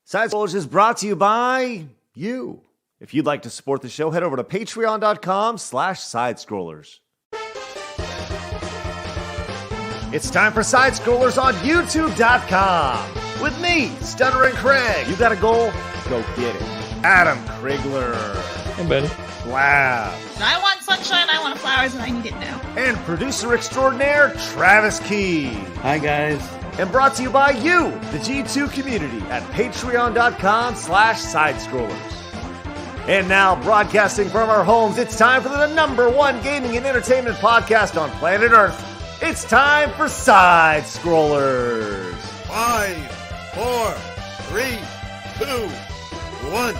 Side Scrollers is brought to you by you. If you'd like to support the show, head over to patreon.com/sidescrollers. It's time for Side Scrollers on youtube.com. With me, Stuttering Craig. You got a goal? Go get it. Adam Krigler. Hey, buddy. Blab. I want sunshine, I want flowers, and I need it now. And producer extraordinaire, Travis Key. Hi, guys. And brought to you by you, the G2 community, at patreon.com/sidescrollers. And now, broadcasting from our homes, it's time for the number one gaming and entertainment podcast on planet Earth. It's time for Side Scrollers. 5, 4, 3, 2, 1.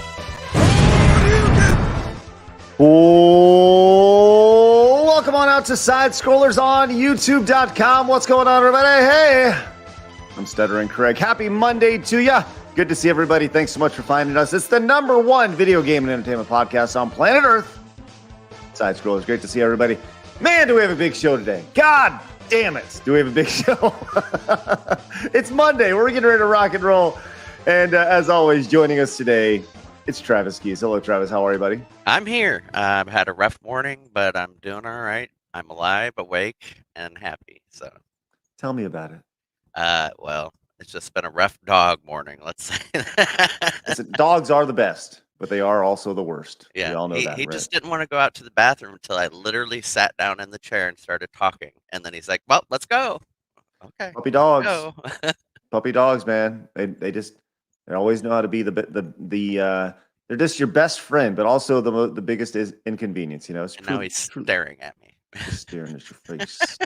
Oh, welcome on out to Side Scrollers on youtube.com. What's going on, everybody? Hey, I'm Stuttering Craig. Happy Monday to ya. Good to see everybody. Thanks so much for finding us. It's the number one video game and entertainment podcast on planet Earth. Side Scrollers. Great to see everybody. Man, do we have a big show today. God damn it. Do we have a big show? It's Monday. We're getting ready to rock and roll. And as always, joining us today, it's Travis Keys. Hello, Travis. How are you, buddy? I'm here. I've had a rough morning, but I'm doing all right. I'm alive, awake, and happy. So, tell me about it. Well, it's just been a rough dog morning. Let's say that. Listen, dogs are the best, but they are also the worst. Yeah, we all know that. He right? just didn't want to go out to the bathroom until I literally sat down in the chair and started talking. And then he's like, "Well, let's go." Okay. Puppy dogs. Go. Puppy dogs, man. They always know how to be they're just your best friend, but also the biggest is inconvenience. You know. And now he's staring at me. Just staring at your face.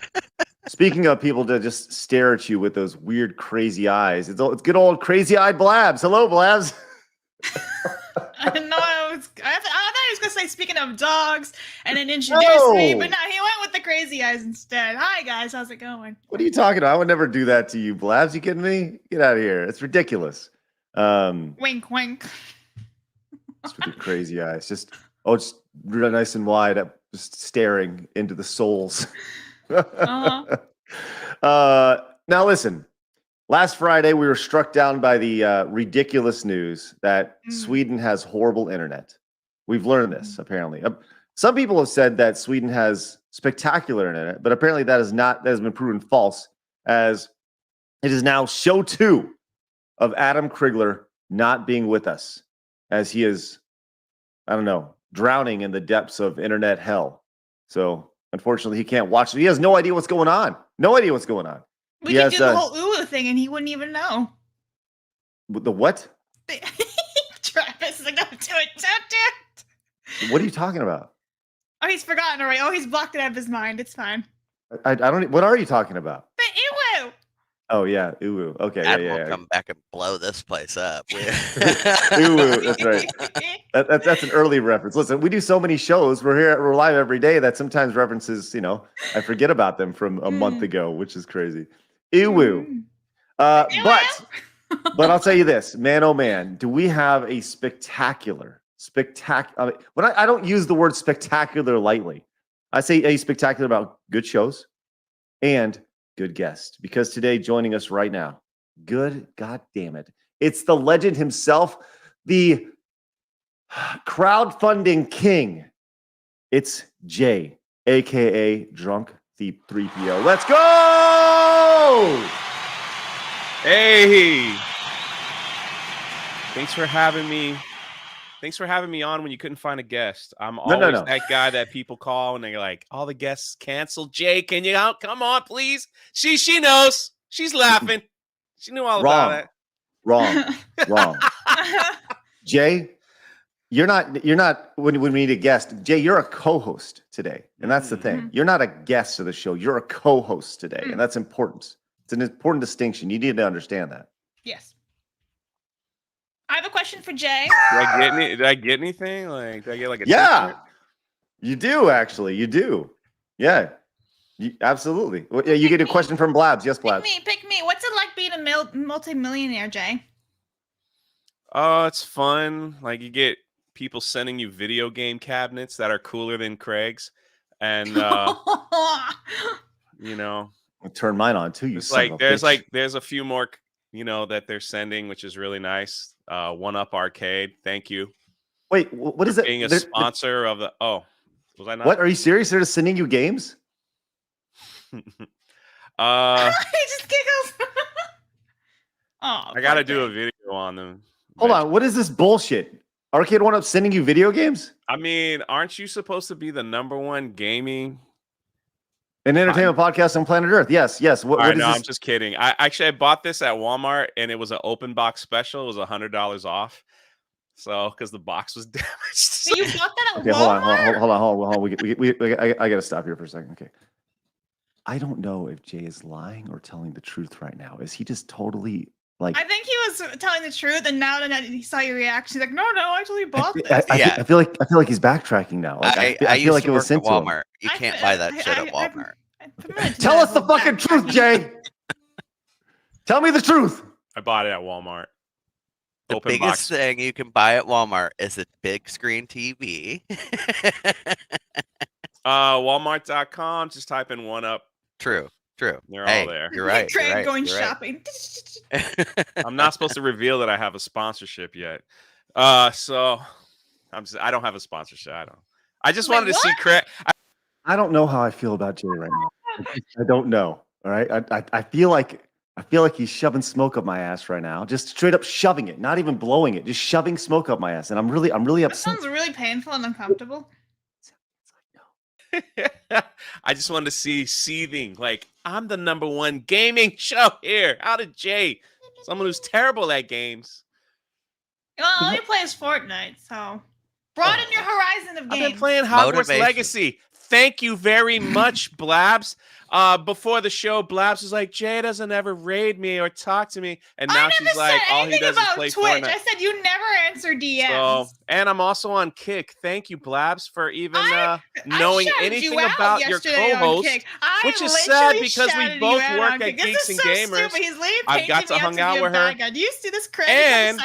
Speaking of people to just stare at you with those weird, crazy eyes, it's good old crazy-eyed Blabs. Hello, Blabs. I didn't know I thought he was going to say, speaking of dogs, and then introduce me, but no, he went with the crazy eyes instead. Hi, guys. How's it going? What are you talking about? I would never do that to you, Blabs. You kidding me? Get out of here. It's ridiculous. Wink, wink. Just with your crazy eyes. Just real nice and wide, just staring into the souls. Uh-huh. Now listen, last Friday we were struck down by the ridiculous news that Sweden has horrible internet. We've learned this apparently. Some people have said that Sweden has spectacular internet, but apparently that has been proven false, as it is now show 2 of Adam Krigler not being with us, as he is, I don't know, drowning in the depths of internet hell. So unfortunately, he can't watch it. He has no idea what's going on. No idea what's going on. We could do the whole Ulu thing, and he wouldn't even know. The what? Travis is like, don't do it. Don't do it. What are you talking about? Oh, he's forgotten already. Oh, he's blocked it out of his mind. It's fine. I don't. What are you talking about? The Ulu. Oh yeah, Uwu. Okay, Adam will come back and blow this place up. Uwu, that's right. That's an early reference. Listen, we do so many shows. We're live every day that sometimes references, I forget about them from a month ago, which is crazy. Uwu. But I'll tell you this, man, oh man, do we have a spectacular. When I don't use the word spectacular lightly, I say a spectacular about good shows and good guest, because today joining us right now, good God damn it, it's the legend himself, the crowdfunding king. It's Jay, aka Drunk Thief 3PO. Let's go! Hey! Thanks for having me. Thanks for having me on when you couldn't find a guest. I'm always that guy that people call and they're like, all the guests canceled. Jay, can you out? Come on, please. She knows. She's laughing. She knew all about it. Wrong. Jay, you're not when we need a guest. Jay, you're a co-host today. And that's the thing. You're not a guest of the show. You're a co-host today. And that's important. It's an important distinction. You need to understand that. Yes. I have a question for Jay. Did I get anything? Like, did I get like a t-shirt? You do, actually. You do. Yeah. Absolutely. Well, yeah, you get a question from Blabs. Yes, Blabs. Pick me. What's it like being a multi-millionaire, Jay? Oh, it's fun. Like, you get people sending you video game cabinets that are cooler than Craig's. And, I'll turn mine on too. There's a few more, that they're sending, which is really nice. One Up Arcade. Thank you. Wait, what is it? Being a sponsor of the. Oh, was I not? What, are you serious? They're just sending you games? He just giggles. Oh, I gotta do a video on them. Hold on, what is this bullshit? Arcade One Up sending you video games? I mean, aren't you supposed to be the #1 gaming an entertainment podcast on planet Earth? Yes. What is this? I'm just kidding. I bought this at Walmart, and it was an open box special. It was $100 off. So, because the box was damaged. So you bought that at Okay, Walmart? hold on. I gotta stop here for a second. Okay. I don't know if Jay is lying or telling the truth right now. Is he just totally like? I think he was telling the truth, and now that he saw your reaction, he's like, "No, I actually bought this." I feel like he's backtracking now. Like, I feel like it was sent to Walmart. him. You can't buy that shit at Walmart. Tell us the fucking truth, Jay. Tell me the truth. I bought it at Walmart. The Open biggest box. thing you can buy at Walmart is a big screen TV. Walmart.com. Just type in One Up. True. They're all there. You're right. Craig going shopping. I'm not supposed to reveal that I have a sponsorship yet. So I don't have a sponsorship. I just wanted to see Craig. I don't know how I feel about Jay right now. I don't know. All right. I feel like he's shoving smoke up my ass right now. Just straight up shoving it, not even blowing it, just shoving smoke up my ass. And I'm really That upset. sounds really painful and uncomfortable. I just wanted to see seething. Like, I'm the #1 gaming show here. How did Jay, someone who's terrible at games? Well, all he plays Fortnite, so broaden your horizon of games. I've been playing Hogwarts Motivation. Legacy. Thank you very much, Blabs. Before the show, Blabs was like, Jay doesn't ever raid me or talk to me. And now she's like, all he does is play Twitch. Fortnite. I said you never answer DMs. So, and I'm also on Kick. Thank you, Blabs, for even knowing anything about your co-host, which is sad because we both work at Geeks and Gamers. I've got to hang out with her. Do you see this crazy? And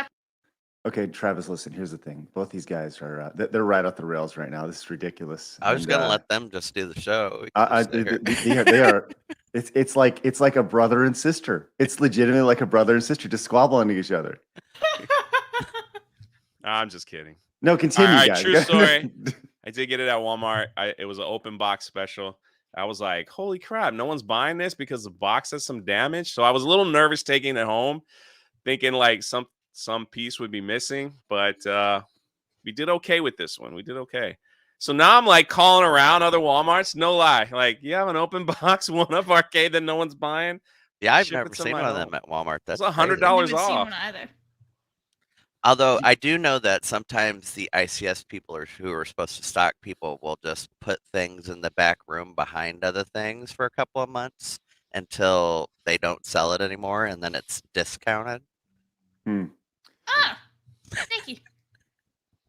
okay, Travis, listen. Here's the thing. Both these guys are they're right off the rails right now. This is ridiculous. I was gonna let them just do the show. They are. It's like a brother and sister. It's legitimately like a brother and sister just squabbling to each other. I'm just kidding. No, continue, all right, guys. True story. I did get it at Walmart. It was an open box special. I was like, holy crap, no one's buying this because the box has some damage. So I was a little nervous taking it home, thinking like some piece would be missing, but we did okay with this one. We did okay. So now I'm like calling around other Walmarts. No lie. Like, you have an open box One Up Arcade that no one's buying? Yeah, I've Ship never it to seen my one of home. them at Walmart. That's It's crazy. $100 off. Although I do know that sometimes the ICS people who are supposed to stock people will just put things in the back room behind other things for a couple of months until they don't sell it anymore, and then it's discounted. Ah, thank you.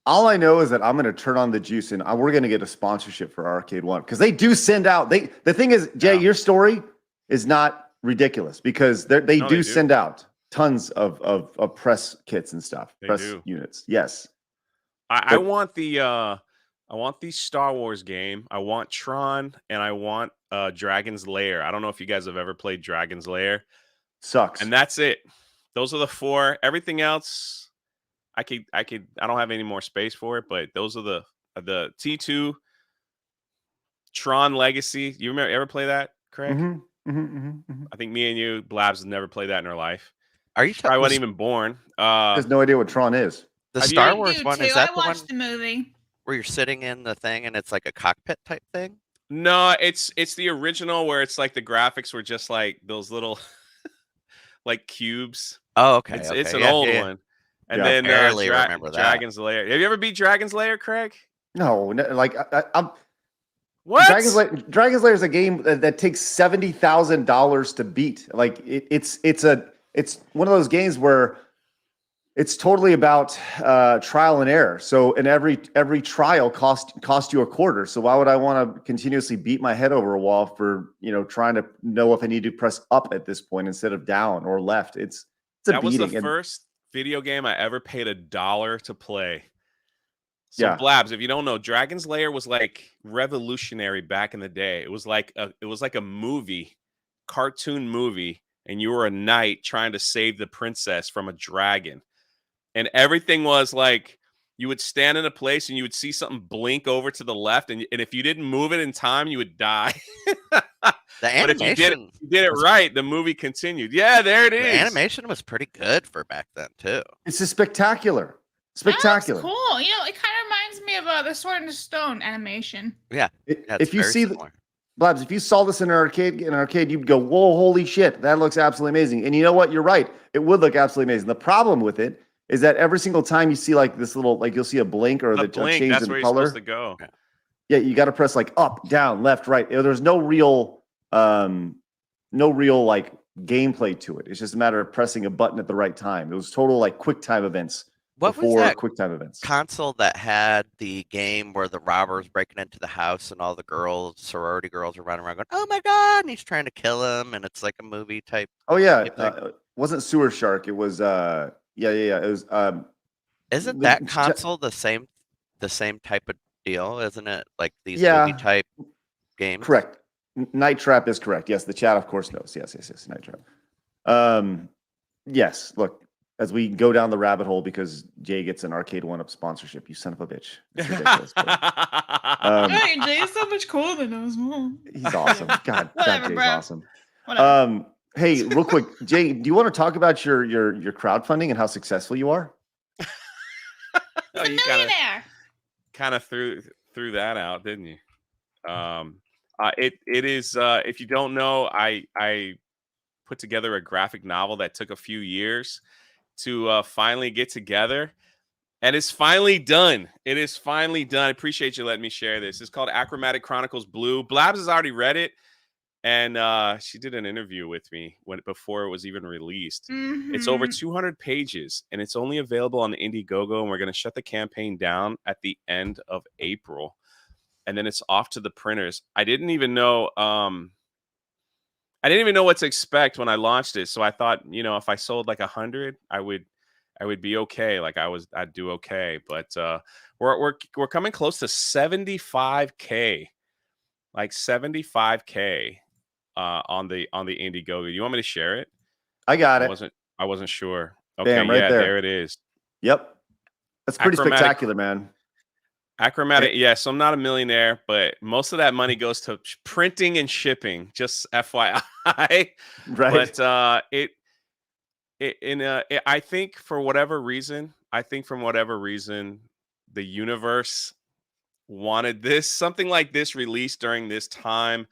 All I know is that I'm going to turn on the juice and we're going to get a sponsorship for Arcade One because they do send out. The thing is, Jay, your story is not ridiculous because they do send out tons of press kits and stuff, press units. Yes, I want the Star Wars game. I want Tron, and I want Dragon's Lair. I don't know if you guys have ever played Dragon's Lair. Sucks, and that's it. Those are the 4. Everything else, I don't have any more space for it, but those are the T2, Tron Legacy. You ever play that, Craig? I think me and you, Blabs, has never played that in our life. Are you? I wasn't even born. Has no idea what Tron is. The Star Wars one, is that the one? I watched the movie where you're sitting in the thing and it's like a cockpit type thing? No, it's the original where it's like the graphics were just like those little like cubes. Oh, okay. It's an old one. And then barely remember that. Dragon's Lair. Have you ever beat Dragon's Lair, Craig? No, like I'm. What? Dragon's Lair is a game that takes $70,000 to beat. Like it's one of those games where it's totally about trial and error. So, and every trial cost you a quarter. So why would I want to continuously beat my head over a wall for trying to know if I need to press up at this point instead of down or left? It's a that beating. Was the first video game I ever paid $1 to play. So Blabs, if you don't know, Dragon's Lair was like revolutionary back in the day. It was like a movie, cartoon movie, and you were a knight trying to save the princess from a dragon. and everything was like you would stand in a place and you would see something blink over to the left, and if you didn't move it in time, you would die. The But if animation you did it was right, the movie continued. Yeah, there it the is. animation was pretty good for back then too. It's just spectacular. That looks Spectacular. cool. You know, it kind of reminds me of the Sword and the Stone animation. Yeah, It- yeah, it's if you very see similar. Blabs, if you saw this in an arcade, you'd go, "Whoa, holy shit, that looks absolutely amazing." And you know what? You're right. It would look absolutely amazing. The problem with it is that every single time you see like this little, like you'll see a blink or A a blink, change that's in where you're color. supposed to go. Yeah, you got to press like up, down, left, right. There's no real like gameplay to it. It's just a matter of pressing a button at the right time. It was total like quick time events What was before that quick time events. console that had the game where the robber's breaking into the house and all the girls, sorority girls, are running around going, "Oh my god!" and he's trying to kill him, and it's like a movie type. Oh yeah, type thing? it wasn't Sewer Shark. It was yeah. It was Isn't the- that console the same type of deal? Isn't it like these Yeah. movie type games? correct. Night Trap is correct. Yes, the chat of course knows. Yes, Night Trap. Yes. Look, as we go down the rabbit hole because Jay gets an Arcade 1-Up sponsorship. You son of a bitch. It's ridiculous. but, Hey, Jay's so much cooler than us. he's awesome. God, Whatever, Jay's bro. awesome. Whatever. Hey, real quick, Jay, do you want to talk about your crowdfunding and how successful you are? He's Oh, a you millionaire. kind of threw that out, didn't you? It is if you don't know, I put together a graphic novel that took a few years to finally get together, and it's finally done. It is finally done. I appreciate you letting me share this. It's called Achromatic Chronicles Blue. Blabs has already read it, and she did an interview with me before it was even released. It's over 200 pages, and it's only available on Indiegogo, and we're going to shut the campaign down at the end of April. And then it's off to the printers. I didn't even know what to expect when I launched it. So I thought, if I sold like 100, I would be okay. Like I'd do okay. But we're coming close to 75K. Like 75K on the Indiegogo. You want me to share it? I got it. I wasn't sure. Okay, Bam, right yeah, there. there it is. Yep. That's pretty Achromatic- spectacular, man. Achromatic, yes, I'm not a millionaire, but most of that money goes to printing and shipping. Just FYI, Right. but I think for whatever reason, the universe wanted something like this released during this time,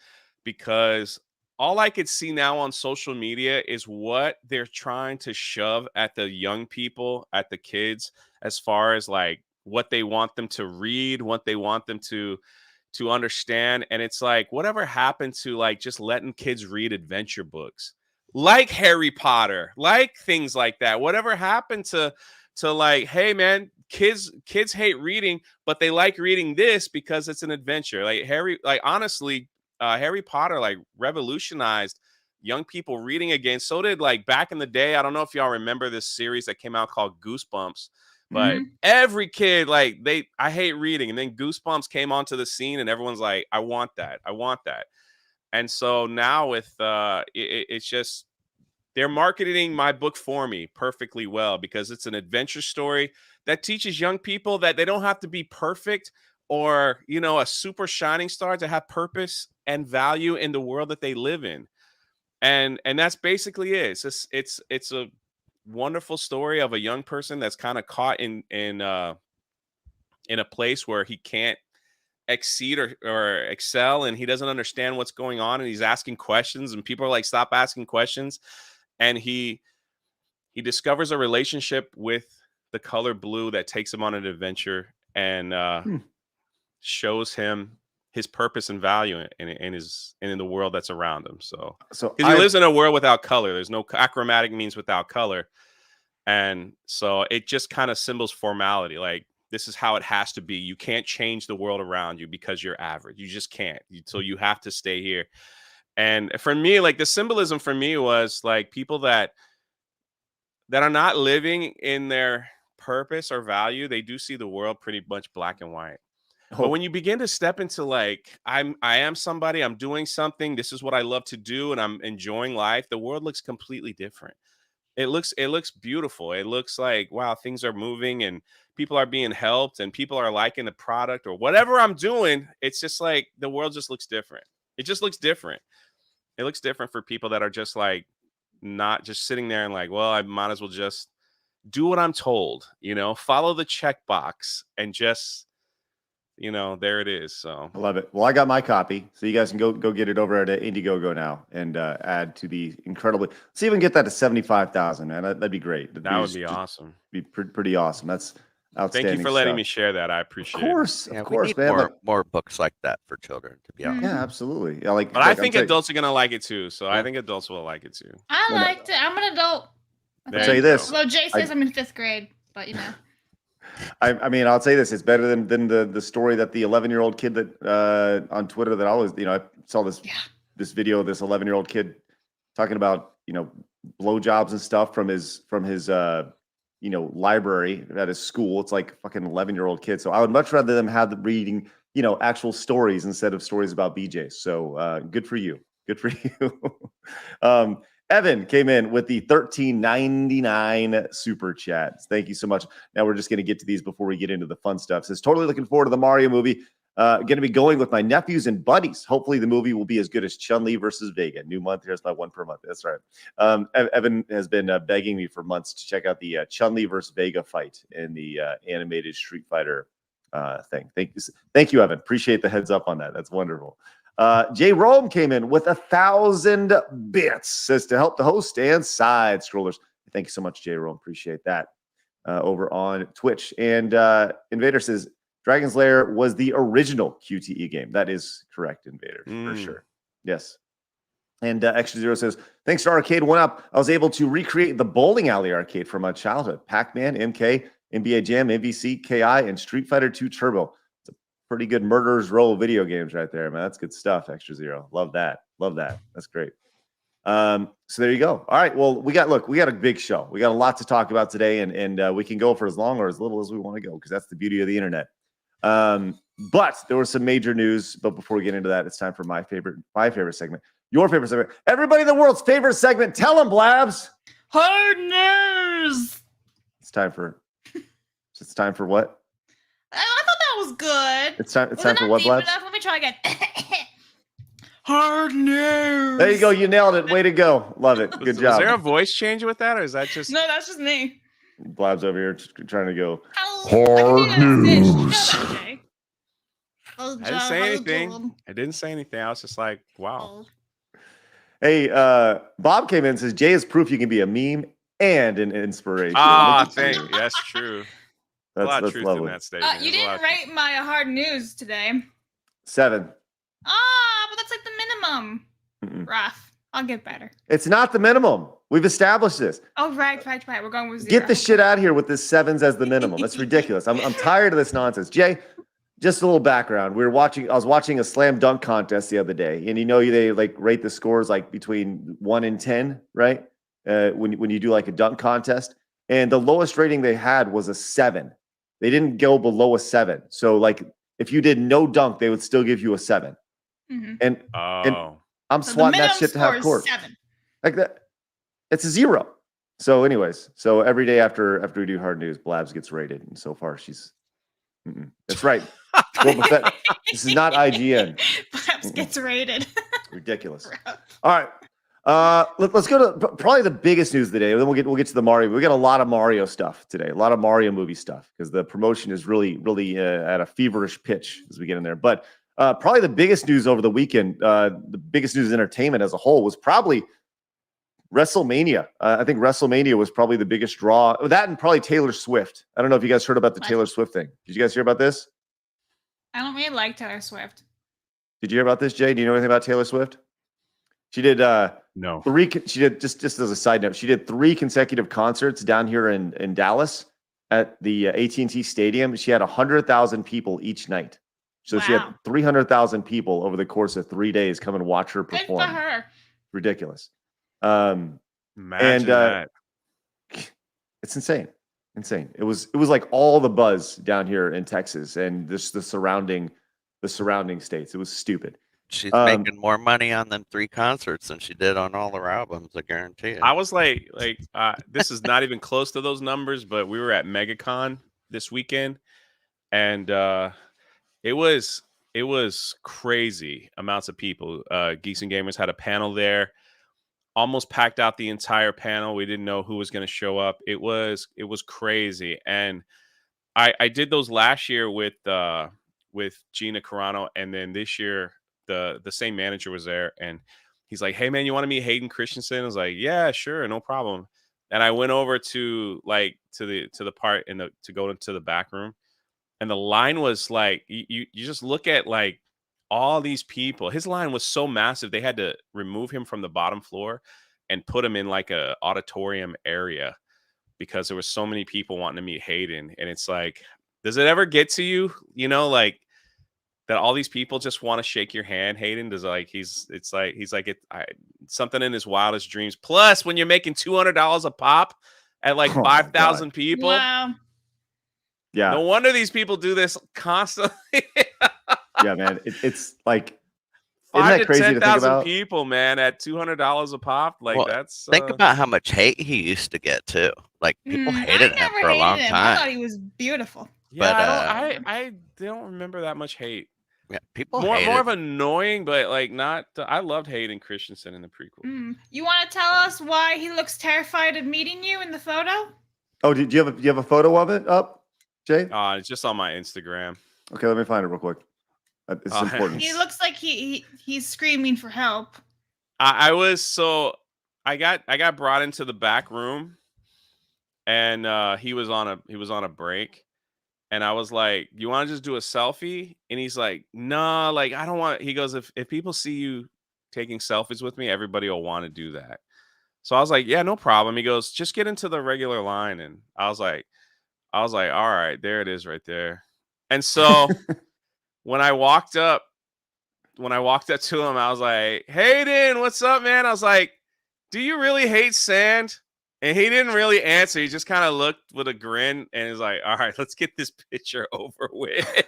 because all I could see now on social media is what they're trying to shove at the young people, at the kids, as far as like what they want them to read, what they want them to understand. And it's like, whatever happened to like just letting kids read adventure books like Harry Potter, like things like that? Whatever happened to like, hey man, kids hate reading, but they like reading this because it's an adventure. Like honestly, Harry Potter like revolutionized young people reading again. So did like back in the day. I don't know if y'all remember this series that came out called Goosebumps. But every kid, like I hate reading. And then Goosebumps came onto the scene and everyone's like, I want that. And so now with it's just, they're marketing my book for me perfectly well, because it's an adventure story that teaches young people that they don't have to be perfect or, a super shining star to have purpose and value in the world that they live in. And that's basically it. It's a wonderful story of a young person that's kind of caught in a place where he can't exceed or excel, and he doesn't understand what's going on, and he's asking questions, and people are like, stop asking questions. And he discovers a relationship with the color blue that takes him on an adventure and shows him his purpose and value in the world that's around him. So because he lives in a world without color. There's no achromatic means without color. And so it just kind of symbols formality. Like, this is how it has to be. You can't change the world around you because you're average. You just can't. So you have to stay here. And for me, like, the symbolism for me was like people that are not living in their purpose or value. They do see the world pretty much black and white. But when you begin to step into like, I am somebody, I'm doing something, this is what I love to do, and I'm enjoying life, the world looks completely different. It looks beautiful. It looks like, wow, things are moving and people are being helped and people are liking the product or whatever I'm doing. It's just like the world just looks different. It just looks different. It looks different for people that are just like not just sitting there and like, well, I might as well just do what I'm told, follow the checkbox and just, there it is. So I love it. Well, I got my copy, so you guys can go get it over at Indiegogo now and add to the incredibly. See if we can get that to 75,000, man. That'd be great. That would be awesome. Be pretty awesome. That's outstanding. Thank you for letting me stuff. share that. I appreciate Of Yeah, course, we need man. more books like that for children, to be honest. Yeah, absolutely. Yeah, But I think adults are gonna like it too. So I think adults will like it too. I liked it. I'm an adult. I'll tell you this. Although Jay says I'm in 5th grade, but I mean, I'll say this: it's better than the story that the 11-year-old kid that on Twitter that I always, I saw this video of this 11-year-old kid talking about blowjobs and stuff from his library at his school. It's like fucking 11-year-old kid. So I would much rather them have the reading actual stories instead of stories about BJs. So good for you. Good for you. Evan came in with the $13.99 super chats. Thank you so much. Now we're just going to get to these before we get into the fun stuff. Says totally looking forward to the Mario movie. Going to be going with my nephews and buddies. Hopefully the movie will be as good as Chun-Li versus Vega. New month. Here's my one per month. That's right. Evan has been begging me for months to check out the Chun-Li versus Vega fight in the animated Street Fighter thing. Thank you, Evan. Appreciate the heads up on that. That's wonderful. Jay Rome came in with 1,000 bits. Says to help the host and side scrollers. Thank you so much, Jay Rome. Appreciate that. Over on Twitch. And Invader says Dragon's Lair was the original QTE game. That is correct, Invader, for sure. Yes. And Extra Zero says, thanks to Arcade 1UP, I was able to recreate the bowling alley arcade from my childhood. Pac-Man, MK, NBA Jam, MVC, KI, and Street Fighter 2 Turbo. It's a pretty good Murderer's Row of video games right there, man. That's good stuff, Extra Zero. Love that. Love that. That's great. So there you go. All right. Well, we got a big show. We got a lot to talk about today, and we can go for as long or as little as we want to go because that's the beauty of the internet. But there was some major news. But before we get into that, it's time for my favorite segment. Your favorite segment. Everybody in the world's favorite segment. Tell them, Blabs. Hard news. It's time for what? I thought that was good. It's time for what, Blabs? Let me try again. Hard news. There you go. You nailed it. Way to go. Love it. Good job. Was there a voice change with that, or is that just... No, that's just me. Blabs over here trying to go. Hard news. I didn't say anything. I was just like, wow. Hey, Bob came in and says, Jay is proof you can be a meme and an inspiration. Thank you. That's true. That's a lot of truth lovely. in that statement. You didn't rate my hard news today. 7. But that's like the minimum. Rough. I'll get better. It's not the minimum. We've established this. Oh, right. We're going with 0. Get the shit out of here with this 7s as the minimum. That's ridiculous. I'm tired of this nonsense. Jay, just a little background. I was watching a slam dunk contest the other day, and they like rate the scores like between 1 and 10, right? When you do like a dunk contest, and the lowest rating they had was a 7. They didn't go below a 7. So like if you did no dunk, they would still give you a 7. Mm-hmm. And I'm swatting that shit to half court. 7. Like that. It's a 0. So anyways, every day after we do hard news, Blabs gets rated, and so far she's. That's right. This is not IGN. Blabs gets rated. Ridiculous. All right. Let's go to probably the biggest news of the day. Then we'll get to the Mario. We got a lot of Mario stuff today. A lot of Mario movie stuff because the promotion is really at a feverish pitch as we get in there. But probably the biggest news over the weekend, the biggest news in entertainment as a whole was probably WrestleMania. I think WrestleMania was probably the biggest draw. That and probably Taylor Swift. I don't know if you guys heard about the Taylor Swift thing. Did you guys hear about this? I don't really like Taylor Swift. Did you hear about this, Jay? Do you know anything about Taylor Swift? She did no. She did just as a side note. She did 3 consecutive concerts down here in Dallas at the AT&T Stadium. She had 100,000 people each night. So She had 300,000 people over the course of 3 days come and watch her perform. Good for her. Ridiculous. Imagine that. It's insane. It was like all the buzz down here in Texas and the surrounding states. It was stupid. She's making more money on them 3 concerts than she did on all her albums, I guarantee it. I was like, this is not even close to those numbers, but we were at Megacon this weekend, and it was crazy amounts of people. Geeks and Gamers had a panel there, almost packed out the entire panel. We didn't know who was going to show up. It was crazy, and I did those last year with Gina Carano, and then this year the same manager was there, and he's like, "Hey man, you want to meet Hayden Christensen?" I was like, "Yeah, sure, no problem." And I went over to the part to go into the back room, and the line was like, you just look at like all these people. His line was so massive they had to remove him from the bottom floor and put him in like a auditorium area because there were so many people wanting to meet Hayden. And it's like, does it ever get to you, like that all these people just want to shake your hand? Hayden does, like, he's something in his wildest dreams. Plus, when you're making $200 a pop at like 5,000 people. Wow. Yeah. No wonder these people do this constantly. Yeah, man. It's like, Five isn't that to crazy to think 10,000 about? people, man, at $200 a pop. Like, Well, that's think about how much hate he used to get too. Like, people hated I him never for a long hated him. I thought time. he was beautiful. Yeah, but, I don't remember that much hate. Yeah, people More hated of annoying, but like not. I loved Hayden Christensen in the prequel. You want to tell us why he looks terrified of meeting you in the photo? Oh, do you have a photo of it up, Jay? It's just on my Instagram. Okay, let me find it real quick. It's important. He looks like he's screaming for help. I got brought into the back room, and he was on a break, and I was like, "You want to just do a selfie?" And he's like, "Nah, like I don't want." He goes, "If people see you taking selfies with me, everybody will want to do that." So I was like, "Yeah, no problem." He goes, "Just get into the regular line," and I was like, "All right, there it is, right there." And so when I walked up to him, I was like, "Hayden, what's up, man?" I was like, "Do you really hate sand?" And he didn't really answer. He just kind of looked with a grin and he's like, "All right, let's get this picture over with."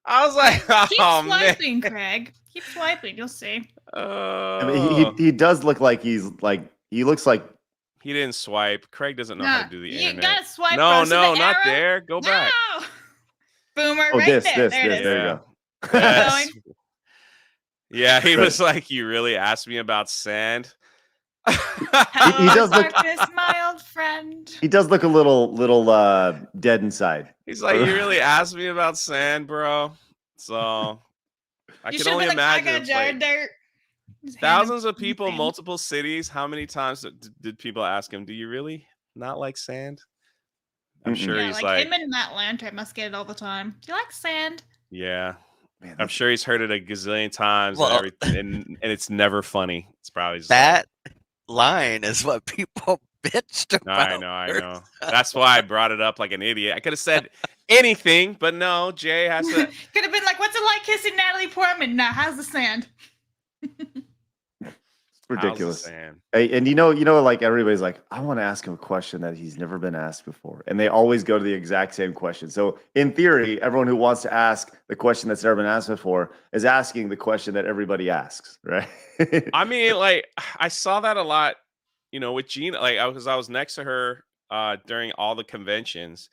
I was like, Keep swiping, man. Craig. Keep swiping. You'll see. I mean, he does look like he looks like he didn't swipe. Craig doesn't know how to do the internet. You gotta swipe. No, not arrow? There. Go back. Boomer, oh, right this, there. There you go. Yes. Yeah, he was like, "You really asked me about sand?" he does look, my old friend. He does look a little dead inside. He's like, "You really asked me about sand, bro?" So I can only imagine. I got jar of dirt. Thousands of people, multiple cities. How many times did people ask him, "Do you really not like sand?" I'm sure he's like him and Matt Lanter must get it all the time. Do you like sand? Yeah. Man, I'm sure he's heard it a gazillion times and everything, and it's never funny. It's probably just that line is what people bitched about. I know. That's why I brought it up like an idiot. I could have said anything, but no, Jay has to. Could have been like, "What's it like kissing Natalie Portman?" Now, how's the sand? Ridiculous. And you know, like everybody's like, I want to ask him a question that he's never been asked before, and they always go to the exact same question. So in theory, everyone who wants to ask the question that's never been asked before is asking the question that everybody asks, right? I mean, like I saw that a lot, with Gina. Like I was next to her during all the conventions,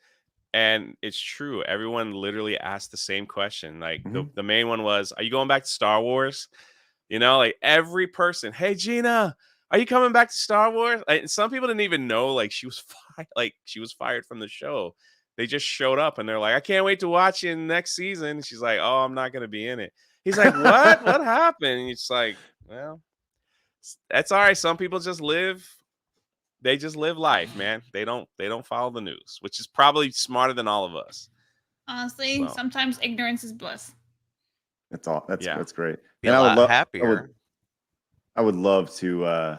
and it's true. Everyone literally asked the same question. Like the main one was, "Are you going back to Star Wars?" Like every person, "Hey Gina, are you coming back to Star Wars?" Like, some people didn't even know like she was fired from the show. They just showed up and they're like, "I can't wait to watch you next season." And she's like, "Oh, I'm not gonna be in it." He's like, "What? What happened?" And it's like, well, that's all right. Some people just live life, man. They don't follow the news, which is probably smarter than all of us. Honestly, sometimes ignorance is bliss. That's all. That's great. And I would love happier. I would love to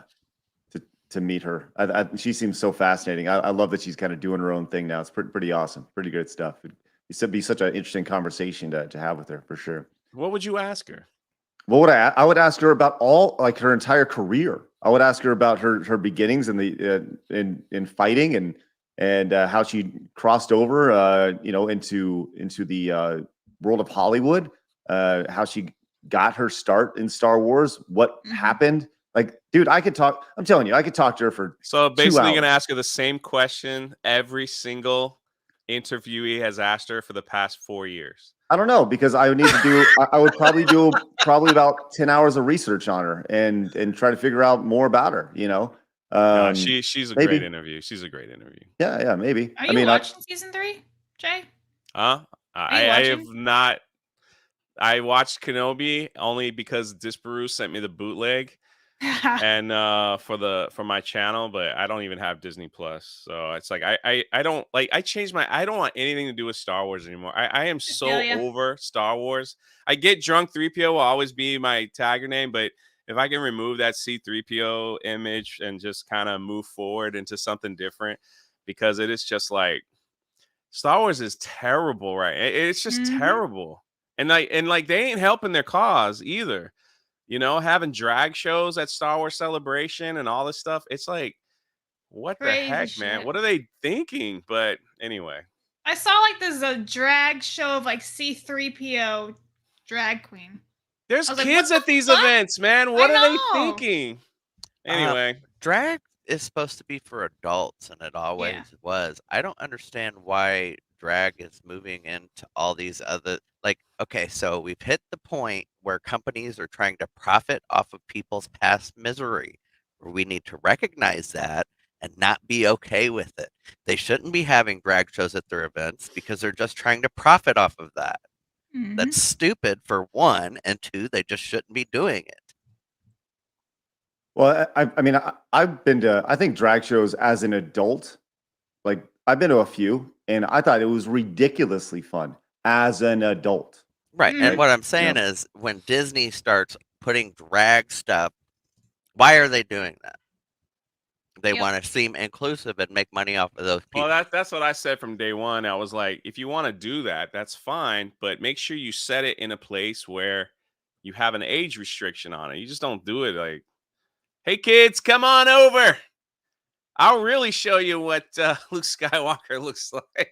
meet her. She seems so fascinating. I love that she's kind of doing her own thing now. It's pretty awesome. Pretty good stuff. It'd be such an interesting conversation to have with her for sure. What would you ask her? What would I would ask her about her entire career. I would ask her about her beginnings in the in fighting and how she crossed over into the world of Hollywood. How she got her start in Star Wars, what happened. Like, dude, I'm telling you, I could talk to her for So 2 basically, hours. going to ask her the same question every single interviewee has asked her for the past 4 years. I don't know, because I would need to do. I would probably do about 10 hours of research on her and try to figure out more about her. She's a maybe. great interview. She's a great interview. Yeah, maybe. Are you watching season 3, Jay? I have not. I watched Kenobi only because Disparu sent me the bootleg, and for my channel, but I don't even have Disney Plus, so it's like I don't like. I changed I don't want anything to do with Star Wars anymore. I am so over Star Wars. I get drunk. 3PO will always be my tagger name, but if I can remove that C3PO image and just kind of move forward into something different, because it is just like Star Wars is terrible, right? It's just terrible. And like they ain't helping their cause either. Having drag shows at Star Wars Celebration and all this stuff. It's like, what the heck, man? What are they thinking? But anyway. I saw like there's a drag show of like C3PO drag queen. There's kids at these events, man. What are they thinking? Anyway. Drag is supposed to be for adults, and it always was. I don't understand why drag is moving into all these other, like, okay, so we've hit the point where companies are trying to profit off of people's past misery, where we need to recognize that and not be okay with it. They shouldn't be having drag shows at their events because they're just trying to profit off of that. That's stupid, for one, and two, they just shouldn't be doing it. Well, I mean, I've been to, I think, drag shows as an adult. Like, I've been to a few, and I thought it was ridiculously fun as an adult. Right. And what I'm saying is, when Disney starts putting drag stuff, why are they doing that? They want to seem inclusive and make money off of those people. Well, that's what I said from day one. I was like, if you want to do that, that's fine, but make sure you set it in a place where you have an age restriction on it. You just don't do it like, hey, kids, come on over. I'll really show you what Luke Skywalker looks like.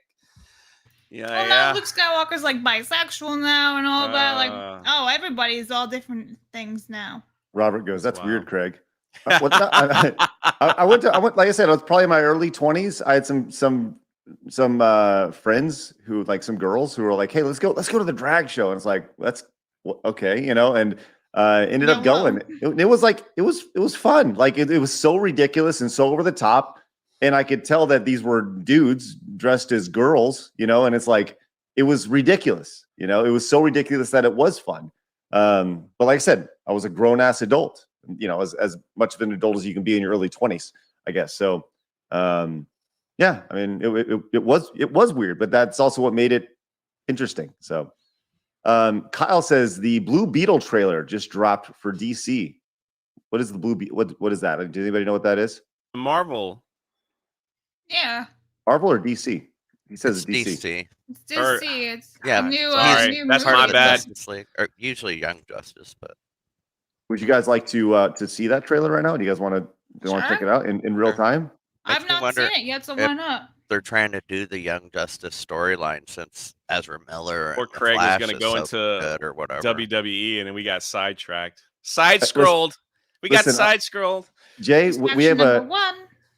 Now Luke Skywalker's like bisexual now and all that. Like, everybody's all different things now. Robert goes, that's weird, Craig. I went, like I said, I was probably in my early 20s. I had some friends who, like, some girls who were like, hey, let's go to the drag show. And it's like, that's okay, and ended up going. It was fun. Like, it was so ridiculous and so over the top. And I could tell that these were dudes dressed as girls, and it's like, it was ridiculous. It was so ridiculous that it was fun. But like I said, I was a grown ass adult, as much of an adult as you can be in your early 20s, I guess. So, yeah, I mean, it was weird, but that's also what made it interesting. So, Kyle says the Blue Beetle trailer just dropped for DC. What is the Blue Beetle? What is that? Does anybody know what that is? Marvel. Yeah. Marvel or DC? He says it's DC. It's DC. It's a new. That's my bad. Justice League, or usually Young Justice, but. Would you guys like to see that trailer right now? Do you guys want to check it out in real time? I've not seen it yet, so why not? They're trying to do the Young Justice storyline since Ezra Miller or Craig was going to go into or whatever. WWE, and then we got sidetracked. Side-scrolled. Got side-scrolled. Jay,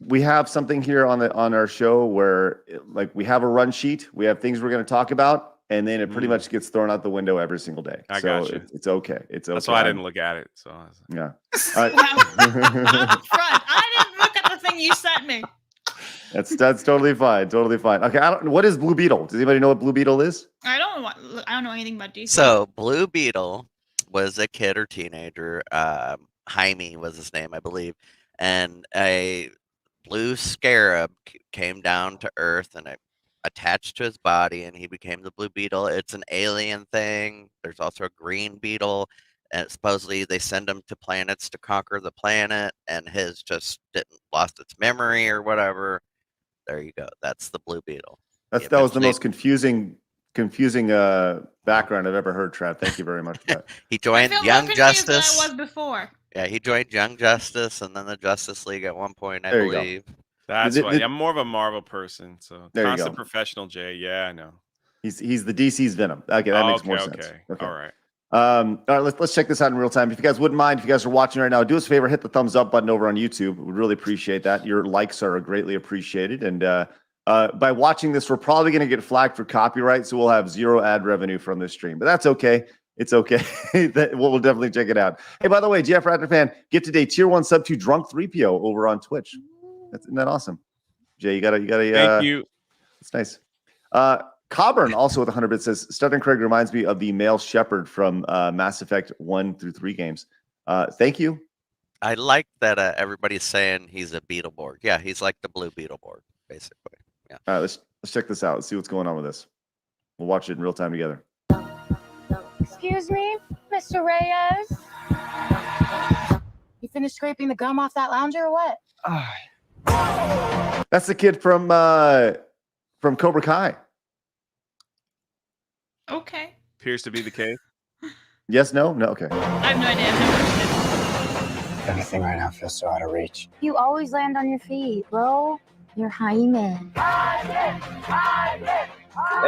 we have something here on our show where, like, we have a run sheet. We have things we're going to talk about, and then it pretty much gets thrown out the window every single day. I got you. It's okay. It's okay. That's why I didn't look at it. So yeah. I'm upfront. I didn't look at the thing you sent me. That's totally fine. Totally fine. Okay. What is Blue Beetle? Does anybody know what Blue Beetle is? I don't know anything about DC. So Blue Beetle was a kid or teenager. Jaime was his name, I believe, and a blue scarab came down to Earth and it attached to his body, and he became the Blue Beetle. It's an alien thing. There's also a green beetle, and supposedly they send him to planets to conquer the planet, and his just lost its memory or whatever. There you go. That's the Blue Beetle. That was the most confusing background I've ever heard, Trav. Thank you very much for that. He joined Young Justice. Than I was before. Yeah, he joined Young Justice and then the Justice League at one point, I believe. That's why I'm more of a Marvel person. So constant professional, Jay. Yeah, I know. He's the DC's Venom. Okay, that makes more sense. Okay. All right. All right, let's check this out in real time. If you guys wouldn't mind, if you guys are watching right now, do us a favor, hit the thumbs up button over on YouTube. We'd really appreciate that. Your likes are greatly appreciated. And by watching this, we're probably going to get flagged for copyright, so we'll have 0 ad revenue from this stream. But that's okay. It's okay. We'll definitely check it out. Hey, by the way, GF Raptor fan, get today tier 1 sub to Drunk 3PO over on Twitch. Isn't that awesome? Jay, you got a Thank you. It's nice. Coburn also with 100 bits says Stuttering Craig reminds me of the male shepherd from Mass Effect 1 through 3 games. Thank you. I like that everybody's saying he's a Beetleborg. Yeah, he's like the blue Beetleborg, basically. Yeah. All right, let's check this out. Let's see what's going on with this. We'll watch it in real time together. Excuse me, Mr. Reyes? You finished scraping the gum off that lounger or what? That's the kid from Cobra Kai. Okay. Appears to be the case. Yes, no? No, okay. I have no idea. I've never watched Everything right now feels so out of reach. You always land on your feet, bro. You're Hyman. They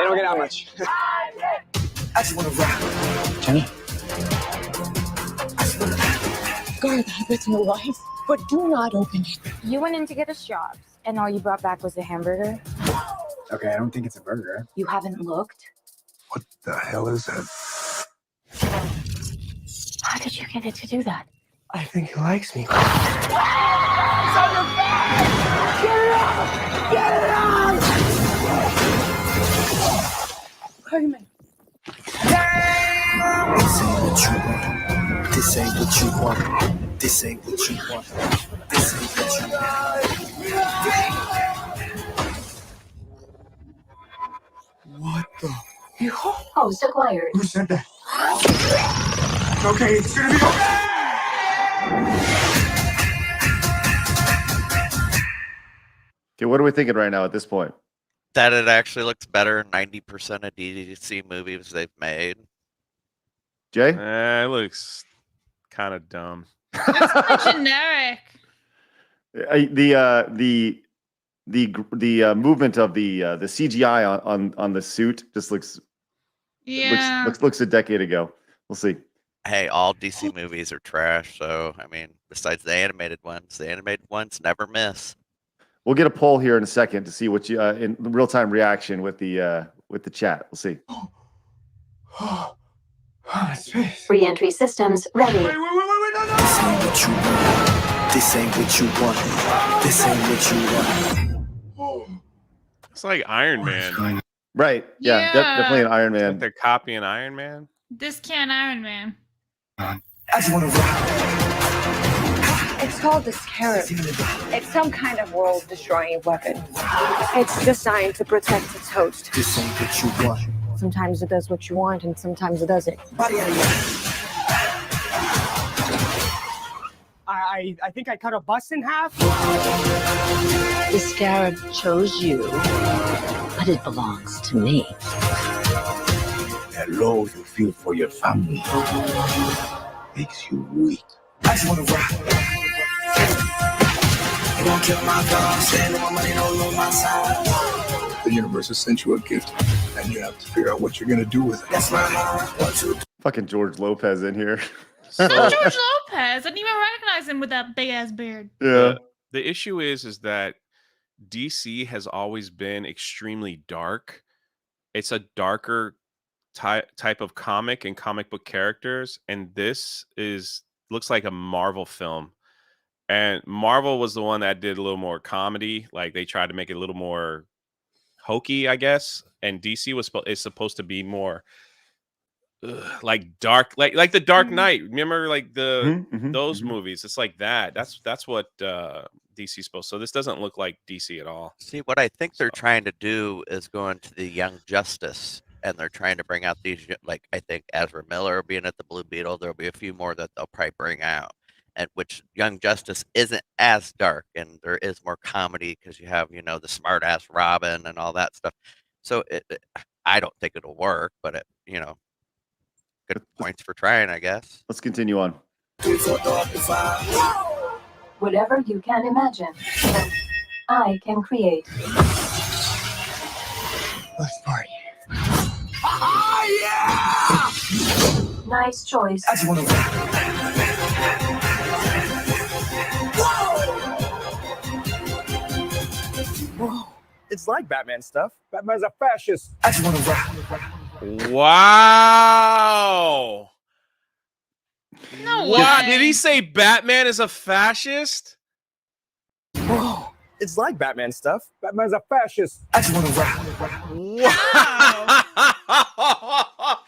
don't get out much. I just wanna rock. Jenny? Guard that with your life, but do not open it. You went in to get us jobs, and all you brought back was a hamburger? Okay, I don't think it's a burger. You haven't looked? What the hell is that? How did you get it to do that? I think he likes me. Hyman. This ain't what you want. This ain't what you want. This ain't what you want. What the? Host acquired. Who said that? Okay, it's gonna be okay! Okay, what are we thinking right now at this point? That it actually looks better than 90% of DC movies they've made. Jay? It looks kind of dumb. It's kind of generic. The movement of the CGI on the suit just looks looks a decade ago. We'll see. Hey, all DC movies are trash, so I mean, besides the animated ones never miss. We'll get a poll here in a second to see what you in real time reaction with the chat. We'll see. Space. Re-entry systems ready. Wait, no, no! This ain't what you want. This ain't what you want. It's like Iron Man. Right. Yeah, Yeah. definitely an Iron Like Man. they're copying Iron Man. This can't Iron Man. I just wanna rock. It's called the Scarab. It's some kind of world-destroying weapon. It's designed to protect its host. This ain't what you want. Sometimes it does what you want, and sometimes it doesn't. Body out of here. I think I cut a bus in half. The Scarab chose you, but it belongs to me. That love you feel for your family makes you weak. I just wanna rock. You won't kill my dog, stand on my money, don't know my side. The universe has sent you a gift, and you have to figure out what you're gonna do with it. That's my heart. What you Fucking George Lopez in here. So George Lopez. I didn't even recognize him with that big ass beard. Yeah. The issue is that DC has always been extremely dark. It's a darker type of comic and comic book characters, and this looks like a Marvel film. And Marvel was the one that did a little more comedy, like they tried to make it a little more hokey, I guess. And DC is supposed to be more like dark, like the Dark Knight. Remember, like those movies? It's like that. That's what DC is supposed. So this doesn't look like DC at all. See, what I think they're trying to do is go into the Young Justice, and they're trying to bring out these, like, I think Ezra Miller being at the Blue Beetle. There'll be a few more that they'll probably bring out, and which Young Justice isn't as dark, and there is more comedy because you have, the smart ass Robin and all that stuff. So I don't think it'll work, but good points for trying, I guess. Let's continue on. Whatever you can imagine, I can create. Let's party. Nice choice. I just want to rock. Whoa. It's like Batman stuff. Batman's a fascist. I just want to rock. Wow. No Wow. way. Did he say Batman is a fascist? Whoa. It's like Batman stuff. Batman's a fascist. I just want to rock. Wow.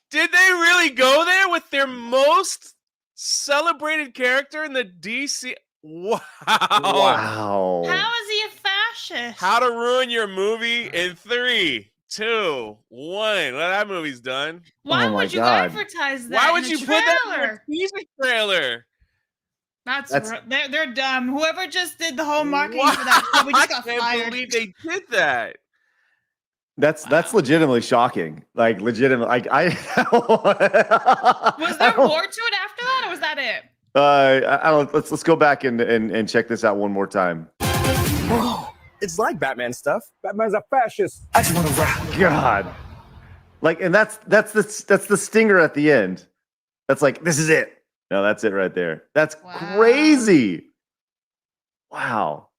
Did they really go there with their most celebrated character in the DC? Wow. Wow. How is he a fascist? How to ruin your movie in 3, 2, 1. Well, that movie's done. Why Oh my would you God. advertise that? Why in would a you put that in a trailer? teaser trailer? That's they're dumb. Whoever just did the whole marketing for that show, we I just got can't fired. believe they did that. That's legitimately shocking. Like legitimate. Like I. Was there more to it after that, or was that it? I don't. Let's go back and check this out one more time. Whoa. It's like Batman stuff. Batman's a fascist. I just want to rock. God. Like, and that's the stinger at the end. That's like, this is it. No, that's it right there. That's crazy. Wow.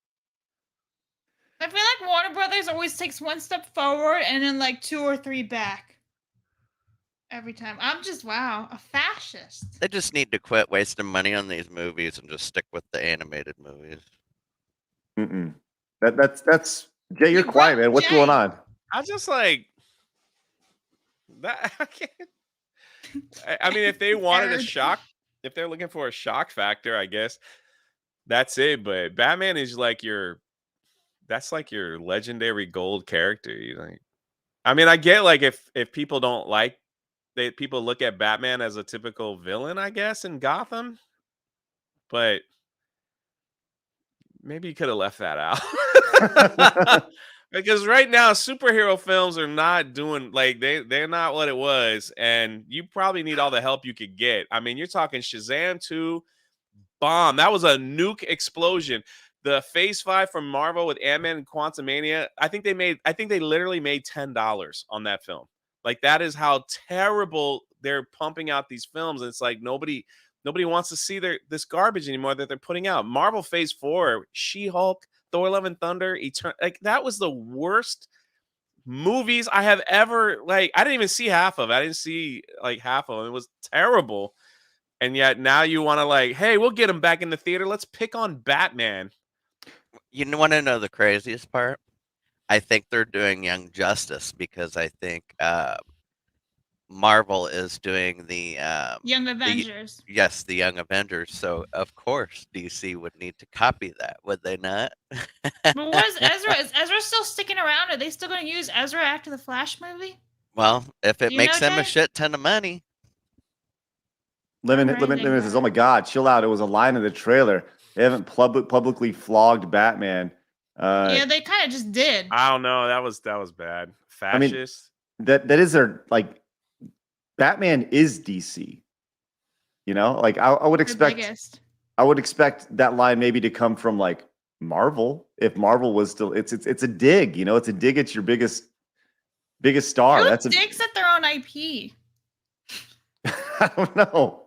I feel like Warner Brothers always takes one step forward and then like 2 or 3 back. Every time. I'm just, wow, a fascist. They just need to quit wasting money on these movies and just stick with the animated movies. Mm-mm. That's Jay. You're quiet, man. What's going on? I'm just like that. I can't. I mean, if they wanted a shock, if they're looking for a shock factor, I guess that's it. But Batman is like that's like your legendary gold character. You like, I mean, I get like if people don't like, people look at Batman as a typical villain, I guess, in Gotham. But maybe you could have left that out. Because right now superhero films are not doing like they're not what it was, and you probably need all the help you could get. I mean, you're talking Shazam 2 bomb. That was a nuke explosion. The Phase 5 from Marvel with Ant-Man and Quantumania, I think they literally made $10 on that film. Like, that is how terrible they're pumping out these films. And it's like nobody wants to see this garbage anymore that they're putting out. Marvel Phase 4, She-Hulk, Thor: Love and Thunder, like that was the worst movies I have ever, like, I didn't even see half of it. I didn't see like half of them. It was terrible. And yet now you want to like, hey, we'll get him back in the theater. Let's pick on Batman. You want to know the craziest part? I think they're doing Young Justice because I think Marvel is doing the Young Avengers. Yes, the Young Avengers. So of course DC would need to copy that, would they not? But what is Ezra? Is Ezra still sticking around? Are they still going to use Ezra after the Flash movie? Well, if it You makes know, them a Jay? shit ton of money. Lemon says, "Oh my God, chill out! It was a line in the trailer. They haven't publicly flogged Batman." Yeah, they kind of just did. I don't know. That was bad. Fascist. I mean, that is their like. Batman is DC. You know, like I would expect. I would expect that line maybe to come from like Marvel. If Marvel was still, it's a dig. You know, it's a dig at your biggest star. Who That's digs at their own IP? I don't know.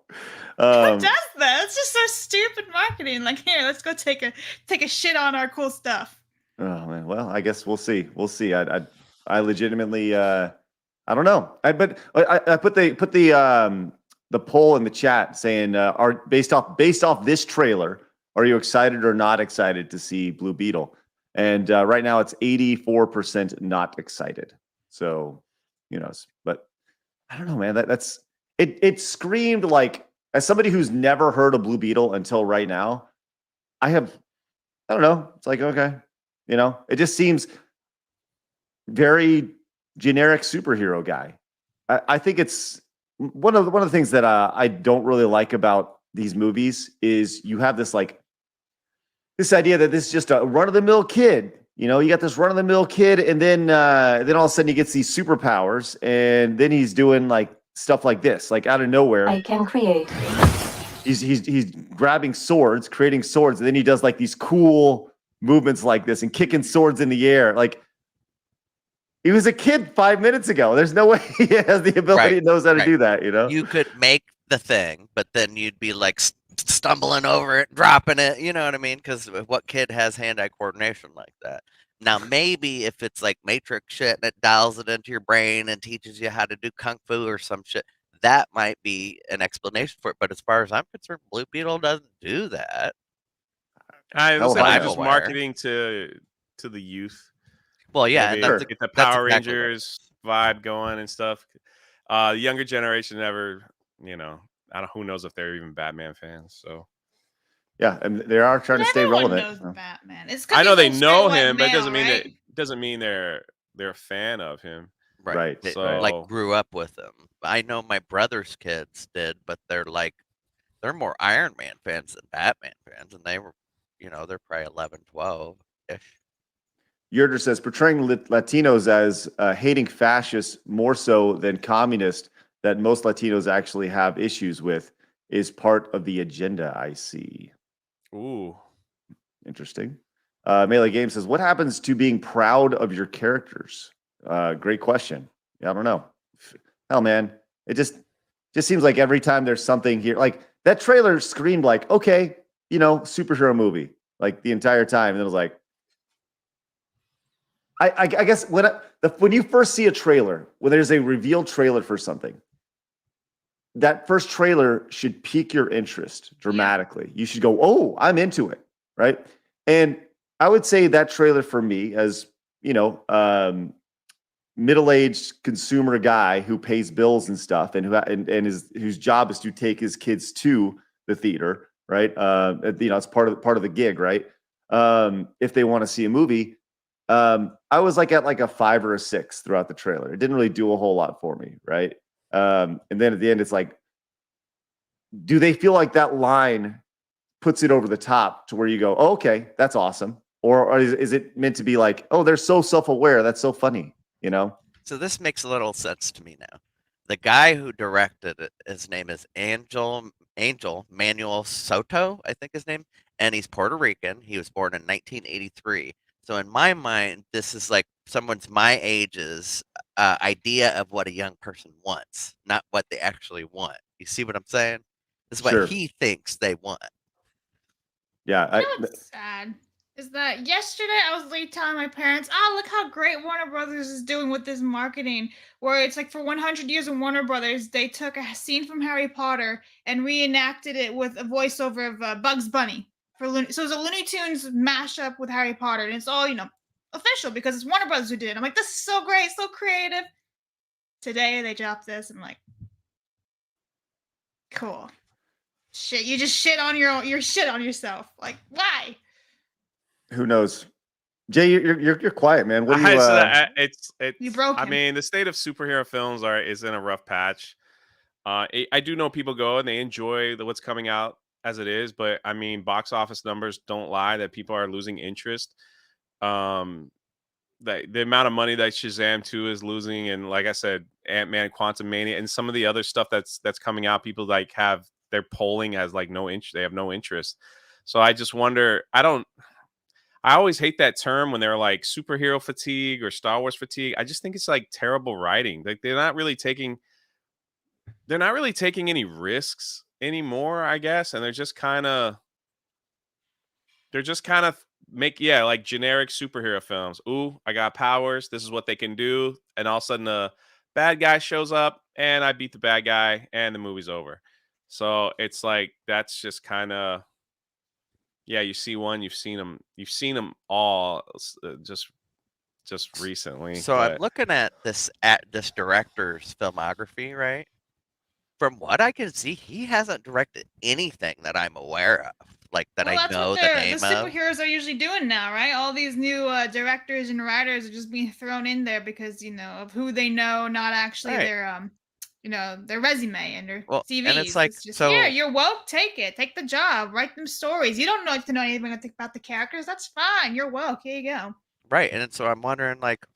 Who does that? It's just so stupid marketing. Like, here, let's go take a shit on our cool stuff. Oh man, well, I guess we'll see. We'll see. I legitimately, I don't know. I put the poll in the chat saying, are based off this trailer, are you excited or not excited to see Blue Beetle? And right now it's 84% not excited. So, but I don't know, man. That's it. It screamed like, as somebody who's never heard of Blue Beetle until right now, I don't know. It's like, okay, it just seems very generic superhero guy. I think it's one of the things that I don't really like about these movies is you have this idea that this is just a run of the mill kid. You got this run of the mill kid, and then all of a sudden he gets these superpowers, and then he's doing like stuff like this, like out of nowhere. I can create. He's grabbing swords, creating swords, and then he does like these cool movements like this and kicking swords in the air. Like, He was a kid 5 minutes ago. There's no way he has the ability and knows how to do that, you know? You could make the thing, but then you'd be like stumbling over it, dropping it, you know what I mean? Because what kid has hand-eye coordination like that? Now, maybe if it's like Matrix shit and it dials it into your brain and teaches you how to do Kung Fu or some shit, that might be an explanation for it. But as far as I'm concerned, Blue Beetle doesn't do that. Listen, they're just marketing to the youth. Well, yeah, maybe and that's get the Power Rangers vibe going and stuff. The younger generation never, I don't. Who knows if they're even Batman fans? So, yeah, and they are trying to stay relevant. Knows Batman. It's I know they know straight him, but it doesn't mean right? they're a fan of him. Right. They, like grew up with him. I know my brother's kids did, but they're more Iron Man fans than Batman fans, and they were, they're probably 11, 12-ish. Yerder says portraying Latinos as hating fascists more so than communists that most Latinos actually have issues with is part of the agenda, I see. Ooh. Interesting. Melee Game says, what happens to being proud of your characters? Great question. Yeah, I don't know. Hell, man. It just seems like every time there's something here, like that trailer screamed like, okay, superhero movie, like the entire time. And it was like, I guess when you first see a trailer, when there's a reveal trailer for something, that first trailer should pique your interest dramatically. Yeah. You should go, oh, I'm into it, right? And I would say that trailer for me, as middle-aged consumer guy who pays bills and stuff, and whose job is to take his kids to the theater, right? It's part of the gig, right? If they want to see a movie. I was at a 5 or a 6 throughout the trailer. It didn't really do a whole lot for me, right? And then at the end, it's like, do they feel like that line puts it over the top to where you go, oh, okay, that's awesome? Or is it meant to be like, oh, they're so self-aware, that's so funny, So this makes a little sense to me now. The guy who directed it, his name is Angel Manuel Soto, I think his name, and he's Puerto Rican. He was born in 1983. So in my mind, this is like someone's my age's idea of what a young person wants, not what they actually want. You see what I'm saying? This is what he thinks they want. Yeah. What's sad is that yesterday I was late telling my parents, look how great Warner Brothers is doing with this marketing, where it's like for 100 years in Warner Brothers, they took a scene from Harry Potter and reenacted it with a voiceover of Bugs Bunny. So it was a Looney Tunes mashup with Harry Potter, and it's all, official because it's Warner Brothers who did it. I'm like, this is so great, so creative. Today they dropped this. I'm like, cool. Shit, you just shit on your shit on yourself. Like, why? Who knows? Jay, you're quiet, man. What do you? You broke him. I mean, the state of superhero films is in a rough patch. I do know people go and they enjoy what's coming out as it is, but I mean, box office numbers don't lie that people are losing interest. The amount of money that Shazam 2 is losing, and like I said, Ant-Man, Quantumania, and some of the other stuff that's coming out, people they're polling as like no interest. They have no interest. So I just wonder. I always hate that term when they're like superhero fatigue or Star Wars fatigue. I just think it's like terrible writing. Like they're not really taking any risks anymore, I guess, and they're just kind of like generic superhero films. Ooh, I got powers. This is what they can do, and all of a sudden the bad guy shows up, and I beat the bad guy, and the movie's over. So it's like that's just kind of. Yeah, you see one, you've seen them all just recently. So I'm looking at this director's filmography, right? From what I can see, he hasn't directed anything that I'm aware of, like that I know the name of. The superheroes are usually doing now, right? All these new directors and writers are just being thrown in there because of who they know, not actually their resume and their CVs. And it's like, just, here, you're woke, take the job, write them stories. You don't have to know anything about the characters. That's fine. You're woke. Here you go. Right. And so I'm wondering, like,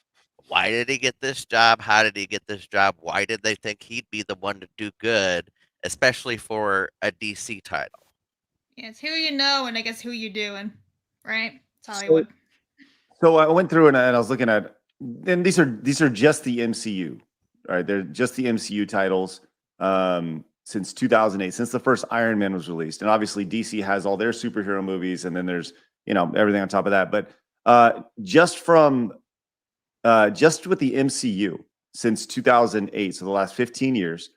why did he get this job? How did he get this job? Why did they think he'd be the one to do good, especially for a DC title? Yeah, it's who you know and I guess who you're doing, right? It's Hollywood. So I went through and I was looking at and these are just the MCU, right? They're just the MCU titles since 2008, since the first Iron Man was released, and obviously DC has all their superhero movies, and then there's everything on top of that. But just with the MCU since 2008, so the last 15 years,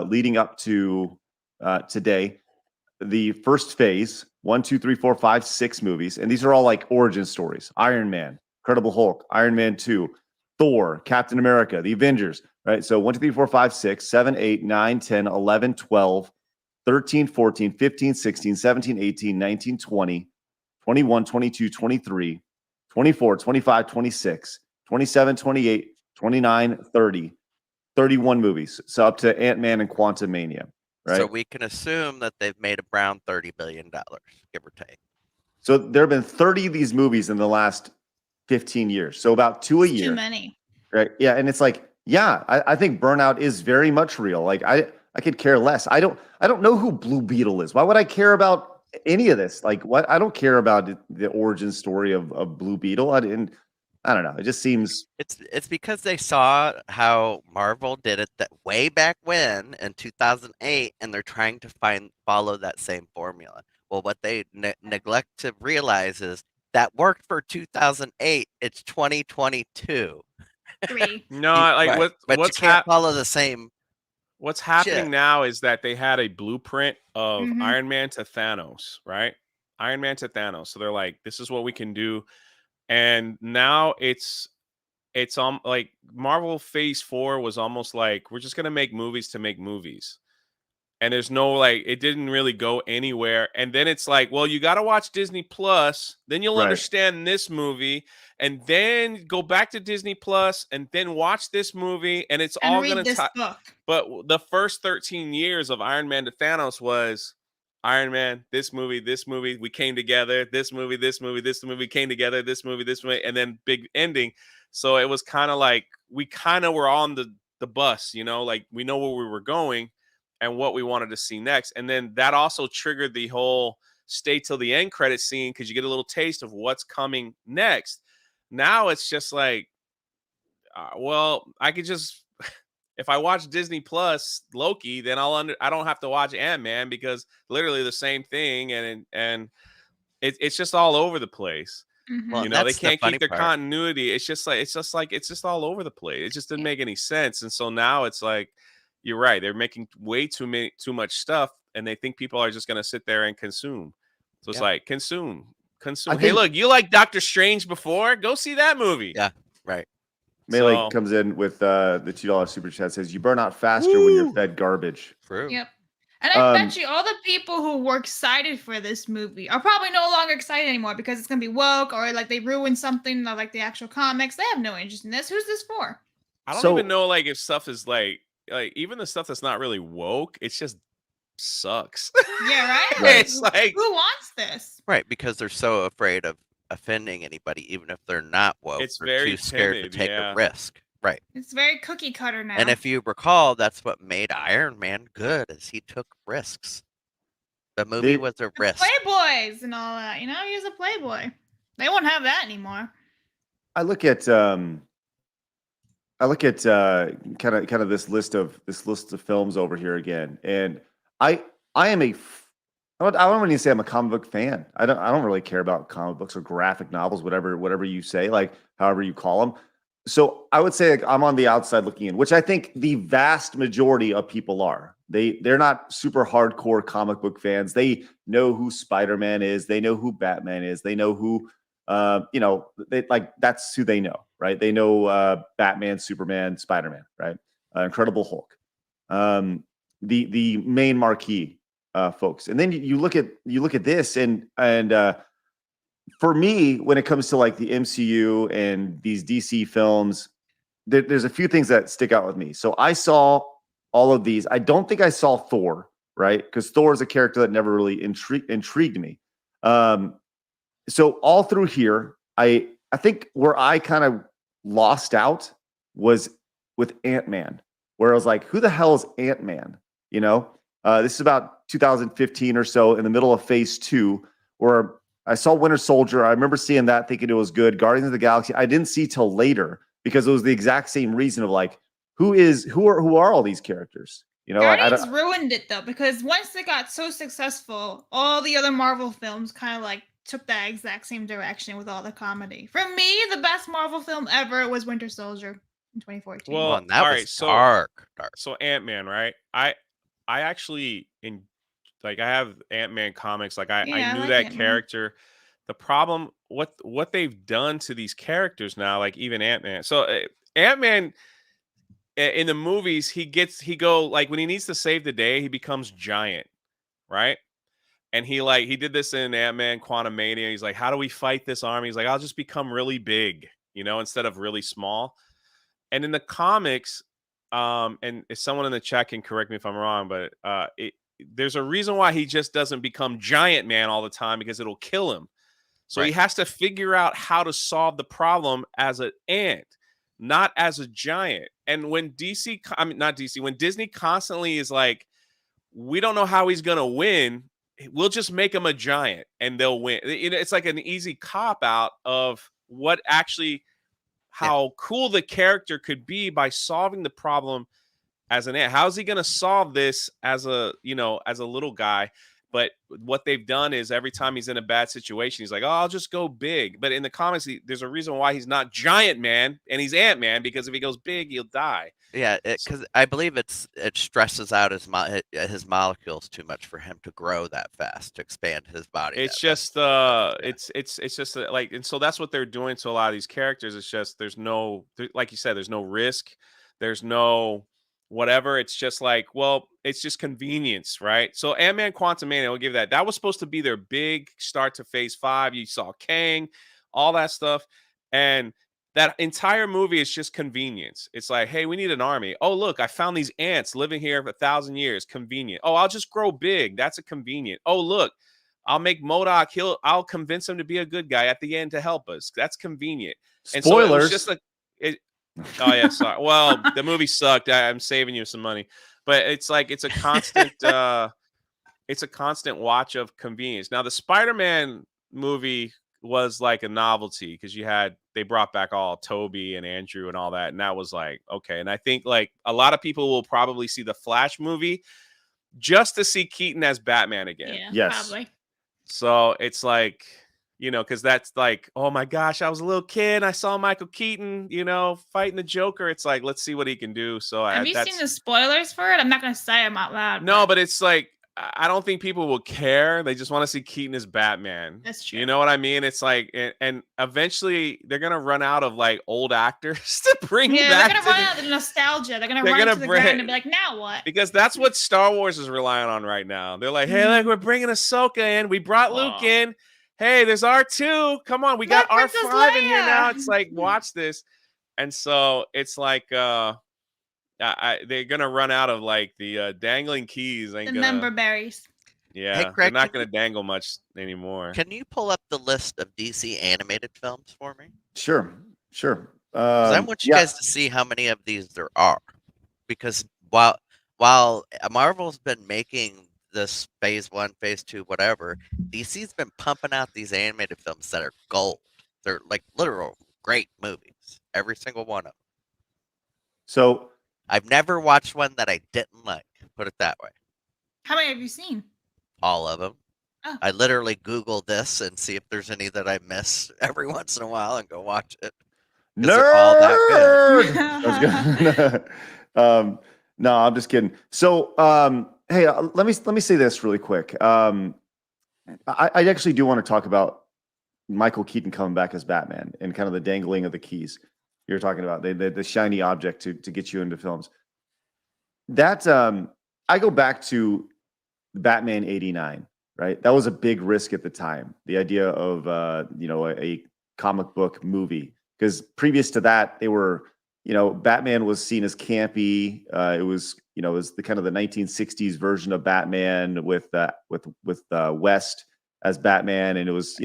leading up to today, the first phase, 1, 2, 3, 4, 5, 6 movies, and these are all like origin stories. Iron Man, Incredible Hulk, Iron Man 2, Thor, Captain America, the Avengers, right? So 1, 2, 3, 4, 5, 6, 7, 8, 9, 10, 11, 12, 13, 14, 15, 16, 17, 18, 19, 20, 21, 22, 23, 24, 25, 26, 27, 28, 29, 30, 31 movies. So up to Ant-Man and Quantumania, right? So we can assume that they've made around $30 billion, give or take. So there have been 30 of these movies in the last 15 years. So about 2 a year. Too many. Right. Yeah. And it's like, yeah, I think burnout is very much real. Like I could care less. I don't know who Blue Beetle is. Why would I care about any of this? Like what? I don't care about the origin story of Blue Beetle. I don't know. It just seems it's because they saw how Marvel did it that way back when in 2008, and they're trying to follow that same formula. Well, what they neglect to realize is that worked for 2008. It's 2022. No, like right. But what's you can't follow the same. What's happening shit. now is that they had a blueprint of Iron Man to Thanos, right? Iron Man to Thanos. So they're like, this is what we can do. And now it's like Marvel Phase 4 was almost like, we're just going to make movies to make movies. And there's no like, it didn't really go anywhere. And then it's like, well, you got to watch Disney Plus, then you'll understand this movie, and then go back to Disney Plus, and then watch this movie, and it's all going to tie. But the first 13 years of Iron Man to Thanos was Iron Man, this movie, we came together, this movie, we came together, this movie, and then big ending. So it was kind of like we kind of were on the bus, like we know where we were going and what we wanted to see next. And then that also triggered the whole stay till the end credit scene, because you get a little taste of what's coming next. Now it's just like, well, I could just, if I watch Disney Plus Loki, then I don't have to watch Ant-Man, because literally the same thing. And it's just all over the place. Well, they can't keep their continuity. It's just all over the place. It just didn't make any sense. And so now it's like, you're right. They're making way too much stuff, and they think people are just going to sit there and consume. So it's like consume. Hey, look, you like Doctor Strange before? Go see that movie. Yeah, right. Melee comes in with the $2 super chat, says you burn out faster when you're fed garbage. True. Yep. And I bet you all the people who were excited for this movie are probably no longer excited anymore, because it's going to be woke, or like they ruined something like the actual comics. They have no interest in this. Who's this for? I don't even know like if stuff is like even the stuff that's not really woke, it's just sucks. Yeah, right? It's like, who wants this? Right, because they're so afraid of offending anybody, even if they're not woke. It's they're very too scared timid, to take a risk. Right. It's very cookie cutter now. And if you recall, that's what made Iron Man good, is he took risks. The movie was a risk. Playboys and all that, he was a playboy. They won't have that anymore. I look at kind of this list of films over here again, and I am I don't really say I'm a comic book fan. I don't really care about comic books or graphic novels, whatever you say, like however you call them. So I would say, like, I'm on the outside looking in, which I think the vast majority of people are. They're not super hardcore comic book fans. They know who Spider-Man is. They know who Batman is. They know who that's who they know, right? They know Batman, Superman, Spider-Man, right? Incredible Hulk, the main marquee folks. And then you look at this, and for me, when it comes to like the MCU and these DC films, there's a few things that stick out with me. So I saw all of these. I don't think I saw Thor, right? Because Thor is a character that never really intrigued me. So all through here, I think where I kind of lost out was with Ant-Man, where I was like, who the hell is Ant-Man? This is about 2015 or so, in the middle of Phase 2, where I saw Winter Soldier. I remember seeing that, thinking it was good. Guardians of the Galaxy, I didn't see till later. because it was the exact same reason of like, who are all these characters? You know, Guardians ruined it though, because once they got so successful, all the other Marvel films kind of like took that exact same direction with all the comedy. For me, the best Marvel film ever was Winter Soldier in 2014. Well, and that all was right, dark. So Ant-Man, right? I actually I have Ant-Man comics. Like I knew like that Ant-Man. character. The problem, what they've done to these characters now, like even Ant-Man. So Ant-Man in the movies, he go like when he needs to save the day, he becomes giant, right? And he did this in Ant-Man Quantumania. He's like, how do we fight this army? He's like, I'll just become really big, instead of really small. And in the comics, and if someone in the chat can correct me if I'm wrong, but there's a reason why he just doesn't become Giant Man all the time, because it'll kill him. So he has to figure out how to solve the problem as an ant, not as a giant. And when when Disney constantly is like, we don't know how he's going to win, we'll just make him a giant and they'll win. It's like an easy cop out of what actually how cool the character could be by solving the problem as an ant. How's he going to solve this as a little guy? But what they've done is every time he's in a bad situation, he's like, oh, I'll just go big. But in the comics, there's a reason why he's not Giant Man and he's Ant-Man, because if he goes big, he'll die. Yeah, because I believe it stresses out his molecules too much for him to grow that fast, to expand his body. It's just it's just like, and so that's what they're doing to a lot of these characters. It's just there's no, like you said, there's no risk, there's no whatever. It's just like, well, it's just convenience, right? So Ant-Man Quantumania, I'll give that. That was supposed to be their big start to Phase 5. You saw Kang, all that stuff, and that entire movie is just convenience. It's like, hey, we need an army. Oh, look, I found these ants living here for 1,000 years. Convenient. Oh, I'll just grow big. That's a convenient. Oh, look, I'll make MODOK. I'll convince him to be a good guy at the end to help us. That's convenient. And spoilers. So it was just oh yeah, sorry. Well, the movie sucked. I'm saving you some money, but it's like it's a constant watch of convenience. Now the Spider-Man movie was like a novelty because they brought back all Toby and Andrew and all that, and that was like okay. And I think like a lot of people will probably see the Flash movie just to see Keaton as Batman again. Yeah, yes, probably. So it's like, because that's like, oh my gosh, I was a little kid, I saw Michael Keaton, fighting the Joker. It's like, let's see what he can do. So have you seen the spoilers for it? I'm not gonna say them out loud. No, but it's like, I don't think people will care. They just want to see Keaton as Batman. That's true. You know what I mean? It's like, and eventually they're gonna run out of like old actors to bring back. They're gonna run out of the nostalgia. They're gonna run to the ground and be like, now what? Because that's what Star Wars is relying on right now. They're like, hey, look, we're bringing Ahsoka in. We brought Luke in. Hey, there's R2. Come on, we got R5 in here now. It's like, watch this. And so it's like they're gonna run out of like the dangling keys. The member berries. Yeah, hey, Craig, they're not gonna dangle much anymore. Can you pull up the list of DC animated films for me? Sure. I want you guys to see how many of these there are, because while Marvel's been making this Phase 1, Phase 2, whatever, DC's been pumping out these animated films that are gold. They're like literal great movies, every single one of them. So I've never watched one that I didn't like, put it that way. How many have you seen? All of them. Oh. I literally Google this and see if there's any that I miss every once in a while and go watch it. Nerd. All that good. No, I'm just kidding. So, hey, let me say this really quick. I actually do want to talk about Michael Keaton coming back as Batman and kind of the dangling of the keys you're talking about, the shiny object to get you into films. That I go back to Batman '89, right? That was a big risk at the time. The idea of a comic book movie, because previous to that, they were, Batman was seen as campy. It was the kind of the 1960s version of Batman with West as Batman, and it was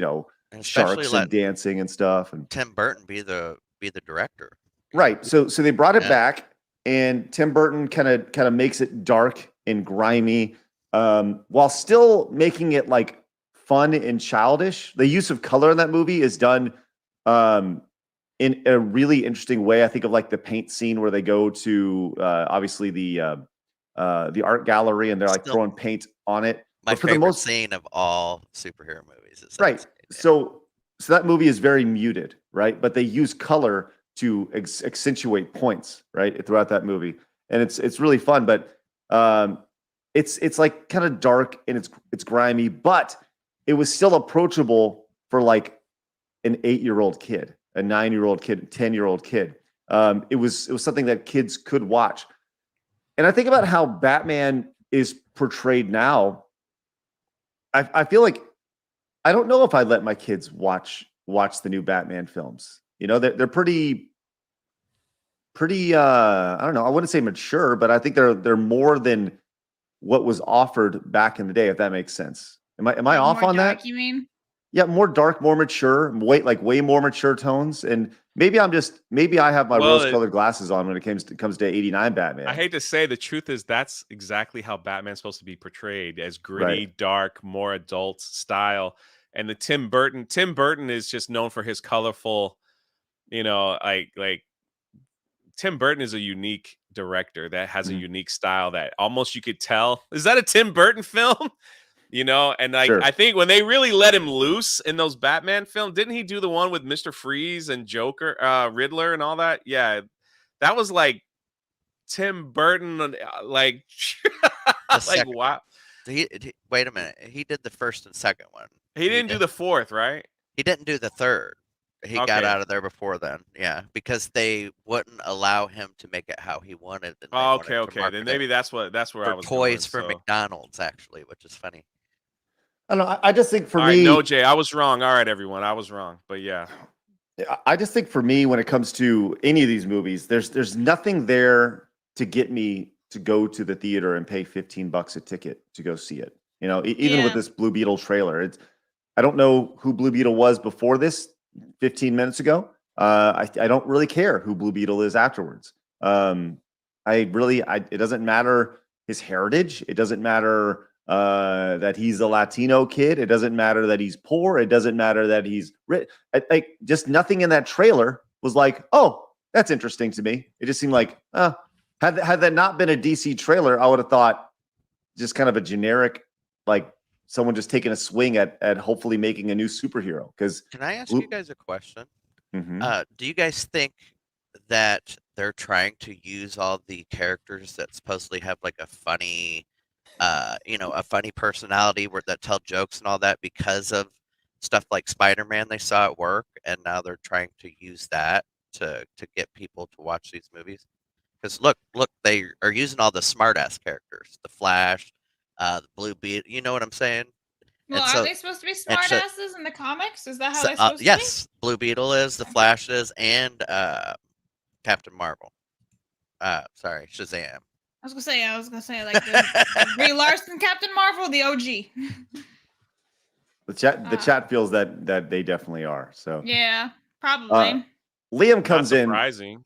sharks and dancing and stuff. And Tim Burton be the director, right? So they brought it back, and Tim Burton kind of makes it dark and grimy, while still making it like fun and childish. The use of color in that movie is done in a really interesting way. I think of like the paint scene where they go to obviously the art gallery and they're like throwing paint on it. My But for the favorite most scene of all superhero movies is that right. scene, yeah. So that movie is very muted, right? But they use color to accentuate points, right, throughout that movie, and it's really fun. But it's like kind of dark and it's grimy, but it was still approachable for like an 8-year-old kid, a 9-year-old kid, 10-year-old kid. It was something that kids could watch. And I think about how Batman is portrayed now. I feel like I don't know if I'd let my kids watch the new Batman films. You know, they're pretty I don't know, I wouldn't say mature, but I think they're more than what was offered back in the day, if that makes sense. Am I off more on dark, that? You mean? Yeah, more dark, more mature, way more mature tones. And maybe I have my rose-colored glasses on when it comes to 89 Batman. I hate to say, the truth is that's exactly how Batman's supposed to be portrayed, as gritty, Right. dark, more adult style. And the Tim Burton is just known for his colorful, like Tim Burton is a unique director that has a unique style that almost you could tell, is that a Tim Burton film? And like Sure. I think when they really let him loose in those Batman films, didn't he do the one with Mr. Freeze and Joker, Riddler and all that? Yeah. That was like Tim Burton, like like wow. Wait a minute. He did the first and second one. He didn't do the fourth, right? He didn't do the third. He got out of there before then. Yeah, because they wouldn't allow him to make it how he wanted. And Okay. Then maybe that's where I was toys going, for McDonald's, actually, which is funny. I don't know. I just think for all me, right, no, Jay, I was wrong. All right, everyone, I was wrong. But yeah, I just think for me, when it comes to any of these movies, there's nothing there to get me to go to the theater and pay $15 a ticket to go see it. You know, even with this Blue Beetle trailer, I don't know who Blue Beetle was before this 15 minutes ago. I don't really care who Blue Beetle is afterwards. It doesn't matter his heritage. It doesn't matter that he's a Latino kid. It doesn't matter that he's poor. It doesn't matter that he's rich. Just nothing in that trailer was like, oh, that's interesting to me. It just seemed like, had that not been a DC trailer, I would have thought just kind of a generic, like someone just taking a swing at hopefully making a new superhero. Because can I ask you guys a question? Mm-hmm. Do you guys think that they're trying to use all the characters that supposedly have like a funny a funny personality that tell jokes and all that because of stuff like Spider-Man they saw at work, and now they're trying to use that to get people to watch these movies? Because look, they are using all the smart-ass characters, the Flash, the Blue Beetle. You know what I'm saying? Well, are they supposed to be smart asses in the comics? Is that how they're supposed to be? Yes, Blue Beetle is, the Flash is, and Captain Marvel. Sorry, Shazam. I was gonna say like the Brie Larson Captain Marvel, the OG. The chat feels that they definitely are. So yeah, probably. Liam comes in. Surprising.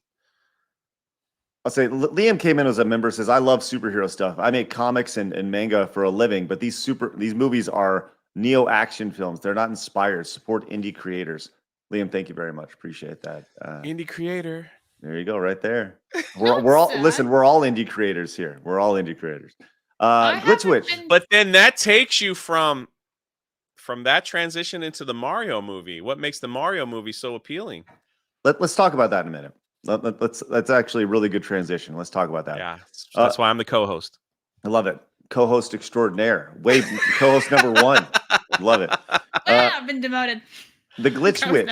I'll say Liam came in as a member, says, I love superhero stuff. I make comics and manga for a living, but these movies are neo-action films. They're not inspired. Support indie creators. Liam, thank you very much. Appreciate that. Indie creator. There you go, right there. We're all we're all indie creators here. We're all indie creators. Glitchwitch. But then that takes you from that transition into the Mario movie. What makes the Mario movie so appealing? Let's talk about that in a minute. That's actually a really good transition. Let's talk about that. Yeah, that's why I'm the co-host. I love it. Co-host extraordinaire. Co-host number one. Love it. I've been demoted. The Glitch Witch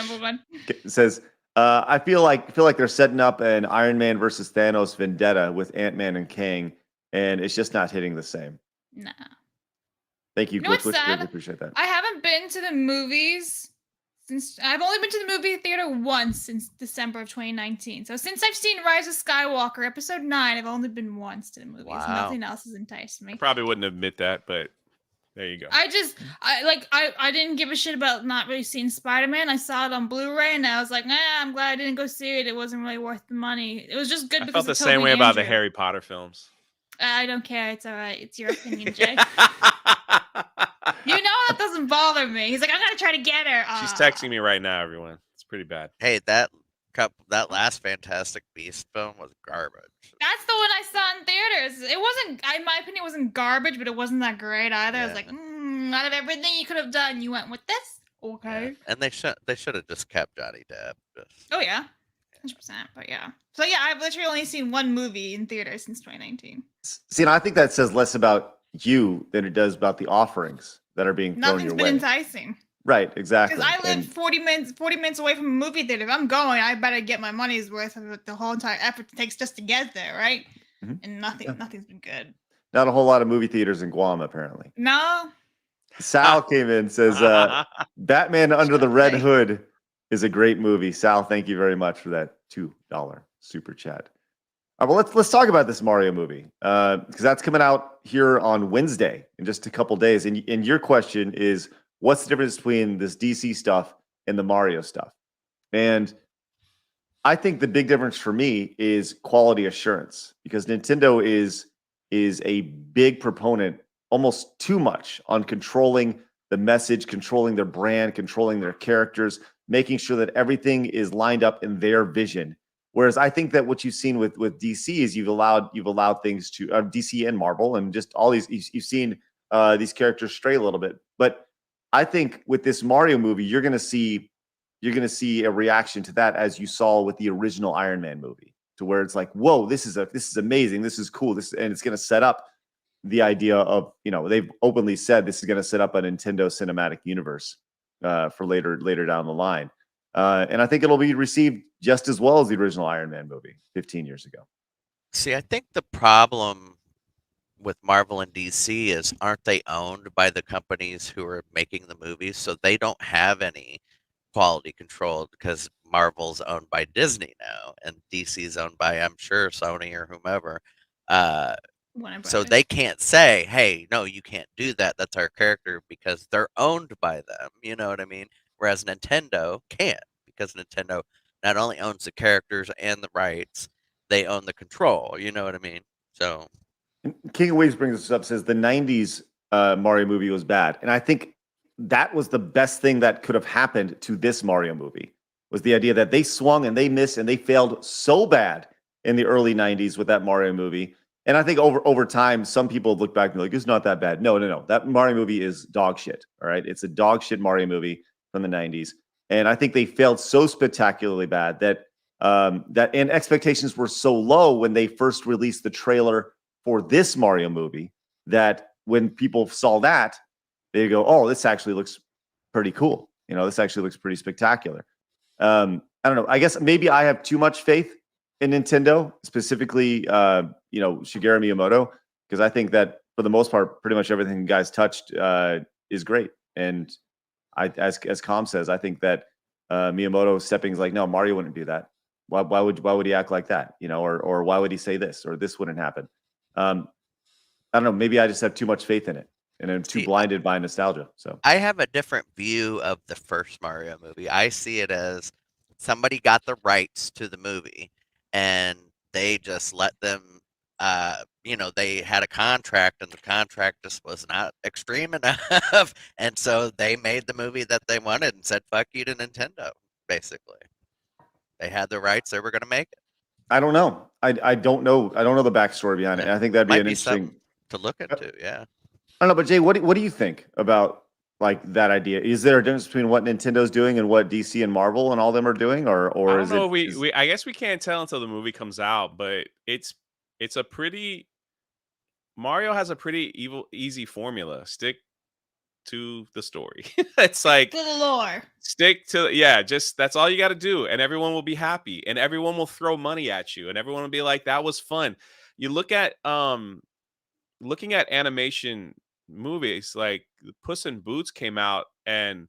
says, I feel like they're setting up an Iron Man versus Thanos vendetta with Ant-Man and Kang, and it's just not hitting the same. Nah. Thank you, Glitch Witch. Really sad? appreciate that. I haven't been to the movies since I've only been to the movie theater once since December of 2019. So since I've seen Rise of Skywalker, episode 9, I've only been once to the movies. Wow. Nothing else has enticed me. I probably wouldn't admit that, but there you go. I didn't give a shit about not really seeing Spider-Man. I saw it on Blu-ray and I was like, I'm glad I didn't go see it. It wasn't really worth the money. It was just good I because felt the of same Tobey way and about the Andrew. Harry Potter films. I don't care. It's all right. It's your opinion, Jay. You know that doesn't bother me. He's like, I'm gonna try to get her. She's texting me right now, everyone. It's pretty bad. Hey, that that last Fantastic Beast film was garbage. That's the one I saw in theaters. It wasn't, in my opinion, it wasn't garbage, but it wasn't that great either. I was like, out of everything you could have done, you went with this? Okay. Yeah. And they should have just kept Johnny Depp. Oh yeah. 100%. But yeah. So yeah, I've literally only seen one movie in theaters since 2019. See, and I think that says less about you than it does about the offerings that are being thrown your way. Nothing's been enticing. Right, exactly. Because I live 40 minutes away from a movie theater. If I'm going, I better get my money's worth of the whole entire effort it takes just to get there, right? Mm-hmm. And nothing's been good. Not a whole lot of movie theaters in Guam, apparently. No. Sal came in, says, Batman Under the Red Hood is a great movie. Sal, thank you very much for that $2 super chat. Well, let's talk about this Mario movie because that's coming out here on Wednesday in just a couple days. And your question is, what's the difference between this DC stuff and the Mario stuff? And I think the big difference for me is quality assurance, because Nintendo is a big proponent, almost too much, on controlling the message, controlling their brand, controlling their characters, making sure that everything is lined up in their vision. Whereas I think that what you've seen with DC is you've allowed things to DC and Marvel and just all these, you've seen these characters stray a little bit. But I think with this Mario movie, you're going to see a reaction to that as you saw with the original Iron Man movie, to where it's like, whoa, this is amazing, this is cool, and it's going to set up the idea of, they've openly said this is going to set up a Nintendo cinematic universe for later down the line. And I think it'll be received just as well as the original Iron Man movie 15 years ago. See, I think the problem with Marvel and DC is, aren't they owned by the companies who are making the movies? So they don't have any quality control, because Marvel's owned by Disney now and DC's owned by, I'm sure, Sony or whomever. So they can't say, hey, no, you can't do that, that's our character, because they're owned by them. You know what I mean? Whereas Nintendo can't, because Nintendo not only owns the characters and the rights, they own the control. You know what I mean? So King of Waves brings this up, says the 90s Mario movie was bad. And I think that was the best thing that could have happened to this Mario movie, was the idea that they swung and they missed and they failed so bad in the early 90s with that Mario movie. And I think over time, some people look back and be like, it's not that bad. No. That Mario movie is dog shit. All right. It's a dog shit Mario movie from the 90s. And I think they failed so spectacularly bad that and expectations were so low when they first released the trailer for this Mario movie, that when people saw that, they go, oh, this actually looks pretty cool. This actually looks pretty spectacular. I don't know. I guess maybe I have too much faith in Nintendo, specifically, Shigeru Miyamoto, because I think that for the most part, pretty much everything you guys touched is great. And as Com says, I think that Miyamoto stepping is like, no, Mario wouldn't do that. Why would he act like that? Or why would he say this, or this wouldn't happen? I don't know. Maybe I just have too much faith in it, and I'm too blinded by nostalgia. So I have a different view of the first Mario movie. I see it as somebody got the rights to the movie, and they just let them. They had a contract, and the contract just was not extreme enough, and so they made the movie that they wanted and said "fuck you" to Nintendo. Basically, they had the rights; they were going to make it. I don't know. I don't know. I don't know the backstory behind it. I think that'd be an interesting to look into. Yeah. I don't know, but Jay, what do you think about like that idea? Is there a difference between what Nintendo's doing and what DC and Marvel and all them are doing, or I is don't know, it? I guess we can't tell until the movie comes out, but Mario has a pretty easy formula. Stick to the story. It's like to the lore. Stick to just that's all you got to do, and everyone will be happy, and everyone will throw money at you, and everyone will be like, "That was fun." You look at looking at animation movies like Puss in Boots came out, and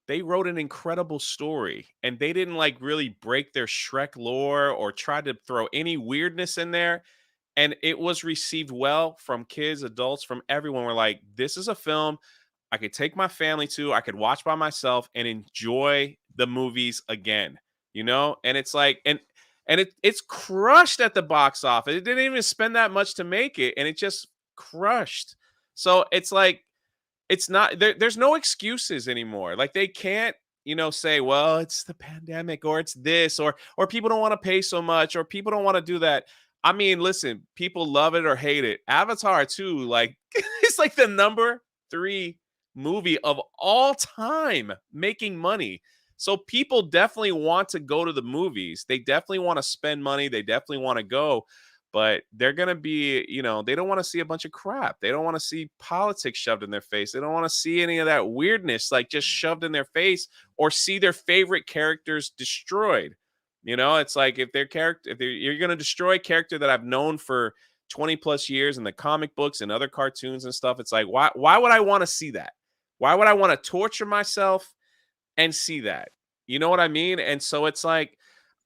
they wrote an incredible story, and they didn't like really break their Shrek lore or try to throw any weirdness in there. And it was received well from kids, adults, from everyone. We're like, this is a film I could take my family to, I could watch by myself and enjoy the movies again, And it's like, and it's crushed at the box office. It didn't even spend that much to make it, and it just crushed. So it's like, it's not there's no excuses anymore. Like they can't say, well, it's the pandemic or it's this or people don't want to pay so much or people don't want to do that. I mean, listen, people love it or hate it. Avatar 2, like it's like the number 3 movie of all time making money. So people definitely want to go to the movies. They definitely want to spend money. They definitely want to go, but they're going to be, they don't want to see a bunch of crap. They don't want to see politics shoved in their face. They don't want to see any of that weirdness like just shoved in their face or see their favorite characters destroyed. It's like if you're going to destroy a character that I've known for 20 plus years in the comic books and other cartoons and stuff, it's like, why would I want to see that? Why would I want to torture myself and see that? You know what I mean? And so it's like,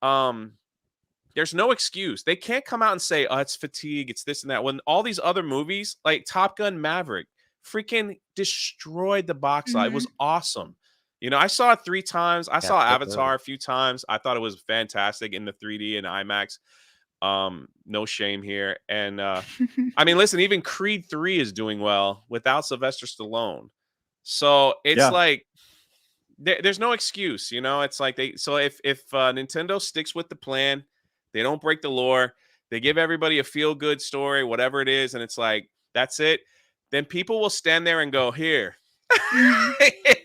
there's no excuse. They can't come out and say, oh, it's fatigue, it's this and that. When all these other movies, like Top Gun Maverick, freaking destroyed the box office. It was awesome. I saw it 3 times. I saw Avatar a few times. I thought it was fantastic in the 3D and IMAX. No shame here. And I mean, listen, even Creed 3 is doing well without Sylvester Stallone. So it's like there's no excuse, It's like if Nintendo sticks with the plan, they don't break the lore, they give everybody a feel good story, whatever it is, and it's like that's it. Then people will stand there and go, here,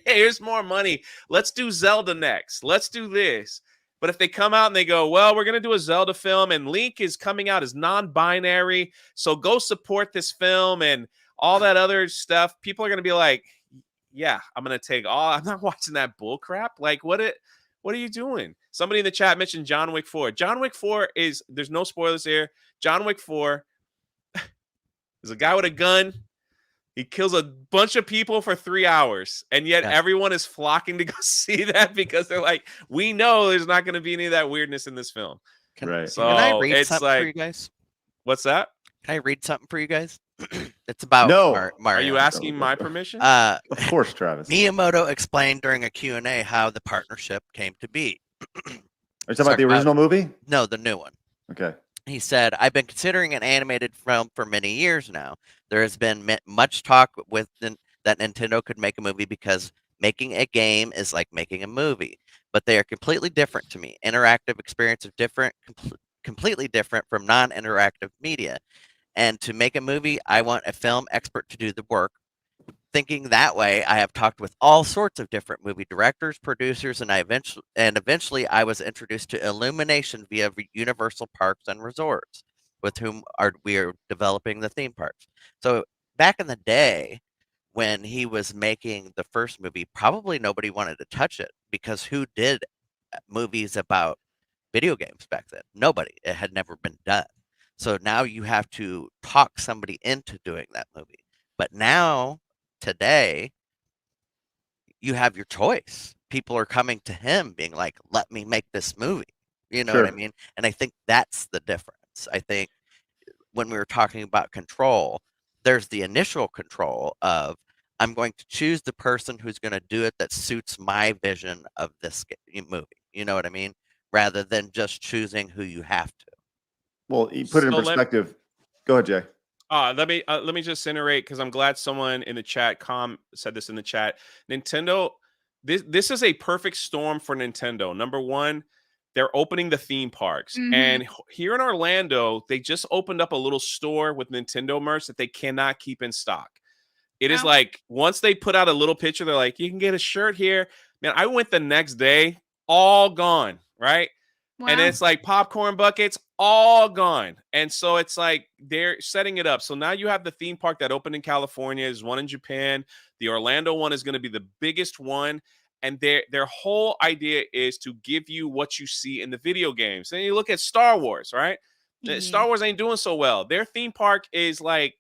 here's more money. Let's do Zelda next. Let's do this. But if they come out and they go, well, we're going to do a Zelda film and Link is coming out as non-binary, so go support this film and all that other stuff, people are going to be like, yeah, I'm going to take all. I'm not watching that bull crap. Like, what are you doing? Somebody in the chat mentioned John Wick 4. John Wick 4 is, there's no spoilers here. John Wick 4 is a guy with a gun. He kills a bunch of people for 3 hours, and yet everyone is flocking to go see that because they're like, we know there's not going to be any of that weirdness in this film. Can I read something for you guys? What's that? Can I read something for you guys? It's about Mario. Are you asking my permission? Of course, Travis. Miyamoto explained during a Q&A how the partnership came to be. Are you talking about the original movie? No, the new one. Okay. He said, I've been considering an animated film for many years now. There has been much talk that Nintendo could make a movie because making a game is like making a movie. But they are completely different to me. Interactive experience of completely different from non-interactive media. And to make a movie, I want a film expert to do the work. Thinking that way, I have talked with all sorts of different movie directors, producers, and eventually I was introduced to Illumination via Universal Parks and Resorts, with whom we are developing the theme parks. So back in the day, when he was making the first movie, probably nobody wanted to touch it because who did movies about video games back then? Nobody. It had never been done. So now you have to talk somebody into doing that movie. But now, today, you have your choice. People are coming to him being like, let me make this movie. You know what I mean? And I think that's the difference. I think when we were talking about control, there's the initial control of, I'm going to choose the person who's going to do it that suits my vision of this movie. You know what I mean? Rather than just choosing who you have to. Well, you put it in perspective. Go ahead, Jay. Let me just iterate because I'm glad someone in the chat said this in the chat. Nintendo, this is a perfect storm for Nintendo. Number one, they're opening the theme parks, and here in Orlando, they just opened up a little store with Nintendo merch that they cannot keep in stock. It is like once they put out a little picture, they're like, you can get a shirt here. Man, I went the next day, all gone, right? Wow. And it's like popcorn buckets, all gone. And so it's like they're setting it up. So now you have the theme park that opened in California. There's one in Japan. The Orlando one is going to be the biggest one. And their whole idea is to give you what you see in the video games. And you look at Star Wars, right? Star Wars ain't doing so well. Their theme park is like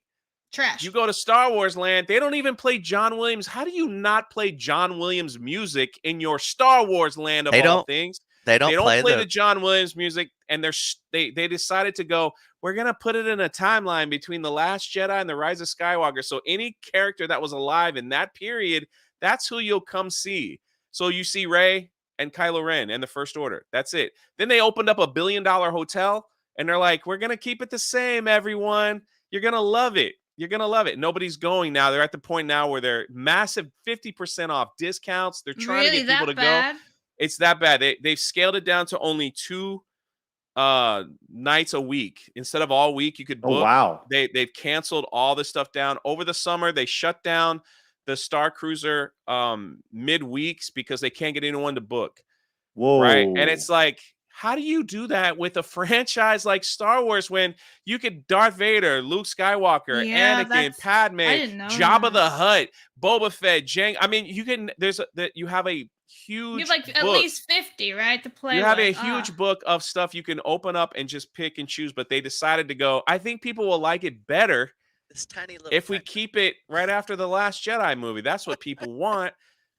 trash. You go to Star Wars land, they don't even play John Williams. How do you not play John Williams music in your Star Wars land of all things? They don't play the John Williams music, and they decided to go, we're going to put it in a timeline between The Last Jedi and The Rise of Skywalker. So any character that was alive in that period, that's who you'll come see. So you see Rey and Kylo Ren and the First Order. That's it. Then they opened up a $1 billion hotel, and they're like, we're going to keep it the same, everyone. You're going to love it. You're gonna love it. Nobody's going now. They're at the point now where they're massive 50% off discounts. They're trying to Really, get people to that go. bad? It's that bad. They've scaled it down to only 2 nights a week instead of all week you could Oh, book. wow. They've canceled all this stuff down over the summer. They shut down the Star Cruiser mid-weeks because they can't get anyone to book. Whoa. Right. And it's like, how do you do that with a franchise like Star Wars when you could Darth Vader, Luke Skywalker, Yeah, Anakin, I Padme, didn't know Jabba that. the Hutt, Boba Fett, Jango? I mean, you can you have a You huge have like at book. least 50, right, to play You have a with. huge book of stuff you can open up and just pick and choose, but they decided to go, I think people will like it better This tiny little if we country. keep it right after the Last Jedi movie. That's what people want.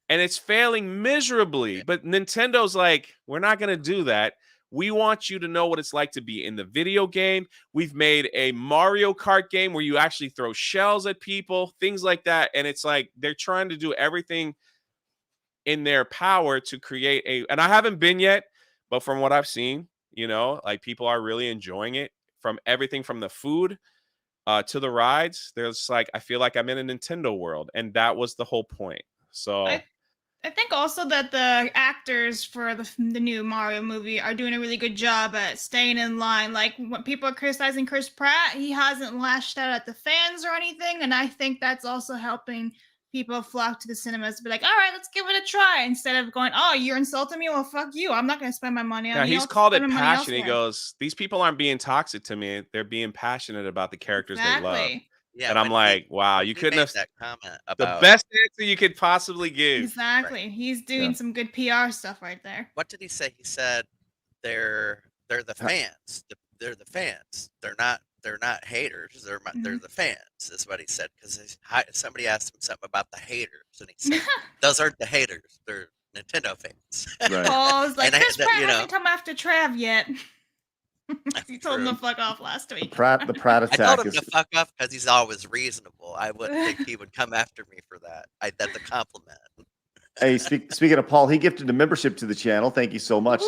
And it's failing miserably. But Nintendo's like, we're not going to do that. We want you to know what it's like to be in the video game. We've made a Mario Kart game where you actually throw shells at people, things like that. And it's like they're trying to do everything in their power to create and I haven't been yet, but from what I've seen, like people are really enjoying it, from everything from the food to the rides. There's like, I feel like I'm in a Nintendo world, and that was the whole point. So I think also that the actors for the new Mario movie are doing a really good job at staying in line. Like when people are criticizing Chris Pratt, he hasn't lashed out at the fans or anything, and I think that's also helping people flock to the cinemas to be like, all right, let's give it a try, instead of going, oh, you're insulting me? Well, fuck you. I'm not going to spend my money on you. he's I'll called it spend my money passion. He elsewhere. goes, these people aren't being toxic to me. They're being passionate about the characters they love. Exactly. Yeah, And I'm when like, wow, when you he couldn't made have that comment the about best answer you could possibly give. Exactly. He's doing some good PR stuff right there. what did he say? He said they're the fans. They're the fans. They're not haters. They're the fans. Is what he said, because somebody asked him something about the haters, and he said those aren't the haters. They're Nintendo fans. Right. Paul's like, And Chris Pratt hasn't come after Trav yet. He told him true. to fuck off last week. The Pratt I attack told him is. to fuck off because he's always reasonable. I wouldn't think he would come after me for that. That's a compliment. Hey, speaking of Paul, he gifted a membership to the channel. Thank you so much,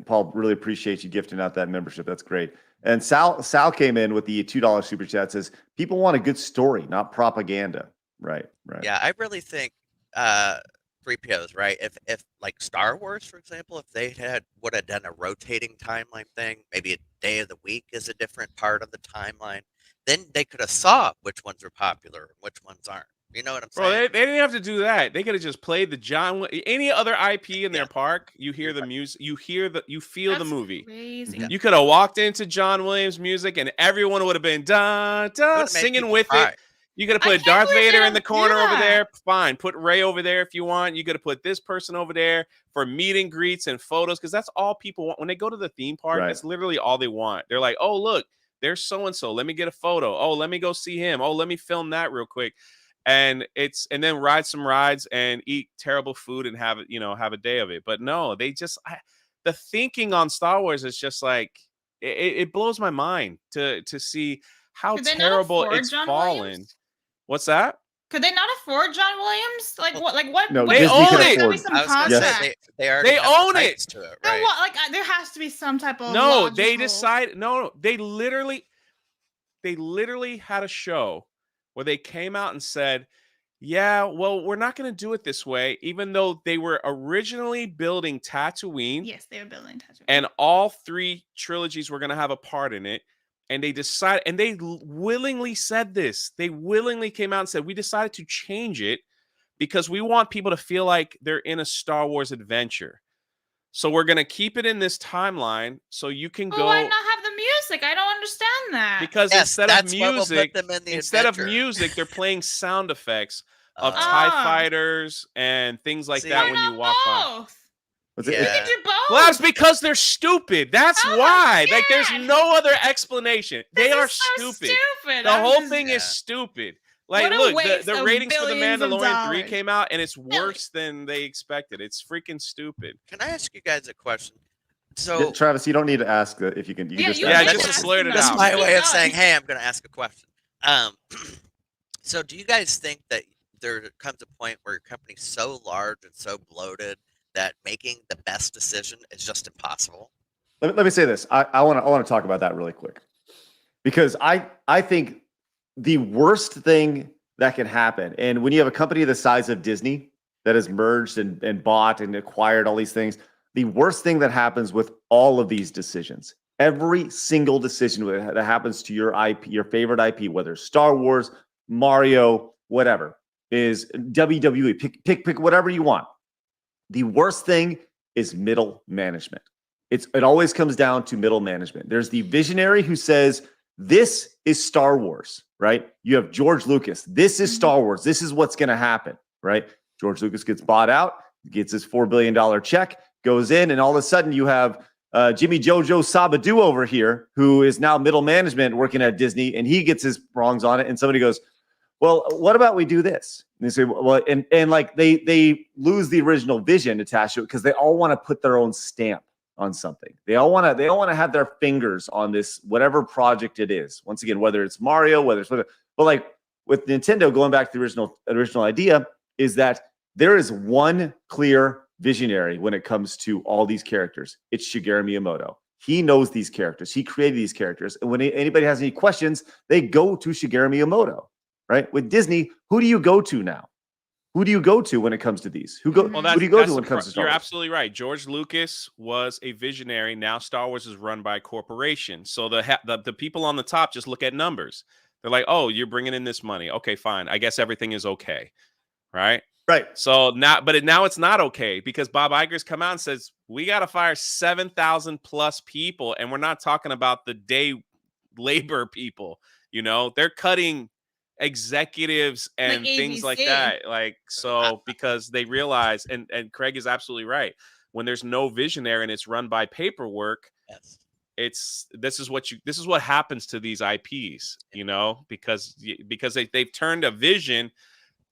Paul. Really appreciate you gifting out that membership. That's great. And Sal came in with the $2 super chat. Says people want a good story, not propaganda. Right. Yeah, I really think 3POs, right? If like Star Wars, for example, if they would have done a rotating timeline thing, maybe a day of the week is a different part of the timeline, then they could have saw which ones are popular and which ones aren't. You know what I'm Bro, saying? they didn't have to do that. They could have just played the any other IP in their park. You hear the music, you feel the movie. Crazy. You could have walked into John Williams music and everyone would have been singing with it. You could have put Darth Vader in the corner over there. Fine. Put Rey over there if you want. You could have put this person over there for meet and greets and photos, because that's all people want. When they go to the theme park, that's literally all they want. They're like, oh, look, there's so-and-so. Let me get a photo. Oh, let me go see him. Oh, let me film that real quick. And then ride some rides and eat terrible food and have a day of it. But no, they just the thinking on Star Wars is just like it blows my mind to see how terrible it's fallen. What's that? Could they not afford John Williams? Like what? Like what? No, they own it. I was gonna say they own it. To it, Then right? what? Like there has to be some type of No, logical... they decide. No, they literally had a show where they came out and said, yeah, well, we're not going to do it this way, even though they were originally building Tatooine. Yes, they were building Tatooine. And all 3 trilogies were going to have a part in it. And they decided, and they willingly said this. They willingly came out and said, we decided to change it because we want people to feel like they're in a Star Wars adventure. So we're going to keep it in this timeline so you can go. Why not have the music? I don't understand that. Because instead of music, they're playing sound effects of TIE fighters and things like that when you walk by. You can do both. Well, that's because they're stupid. That's why. Like, there's no other explanation. They are stupid. The whole thing is stupid. Like, look, the ratings for The Mandalorian 3 came out, and it's worse than they expected. It's freaking stupid. Can I ask you guys a question? So, Travis, you don't need to ask if you can. You just just slur it out. That's my way of saying, hey, I'm going to ask a question. So, do you guys think that there comes a point where your company's so large and so bloated that making the best decision is just impossible? Let me say this. I want to talk about that really quick, because I think the worst thing that can happen, and when you have a company the size of Disney that has merged and bought and acquired all these things, the worst thing that happens with all of these decisions, every single decision that happens to your IP, your favorite IP, whether it's Star Wars, Mario, whatever, is WWE. Pick whatever you want. The worst thing is middle management. It always comes down to middle management. There's the visionary who says, this is Star Wars, right? You have George Lucas. This is Star Wars. This is what's going to happen, right? George Lucas gets bought out, gets his $4 billion check, goes in, and all of a sudden you have Jimmy Jojo Sabadu over here, who is now middle management working at Disney, and he gets his prongs on it, and somebody goes, well, what about we do this? And they say, well, and like they lose the original vision attached to it because they all want to put their own stamp on something. They all want to have their fingers on this, whatever project it is. Once again, whether it's Mario, whether it's whatever, but like with Nintendo, going back to the original idea, is that there is one clear visionary when it comes to all these characters. It's Shigeru Miyamoto. He knows these characters. He created these characters. And when anybody has any questions, they go to Shigeru Miyamoto, right? With Disney, who do you go to now? Who do you go to when it comes to these? Who do you go to when it comes to Star Wars? You're absolutely right. George Lucas was a visionary. Now Star Wars is run by a corporation. So the people on the top just look at numbers. They're like, oh, you're bringing in this money. Okay, fine. I guess everything is okay, right? Right. So now it's not okay because Bob Iger's come out and says we got to fire 7,000 plus people, and we're not talking about the day labor people. You know, they're cutting executives and Like things like ABC. that. Like, so because they realize, and Craig is absolutely right. When there's no visionary and it's run by paperwork, Yes. this is what happens to these IPs, you know, because they've turned a vision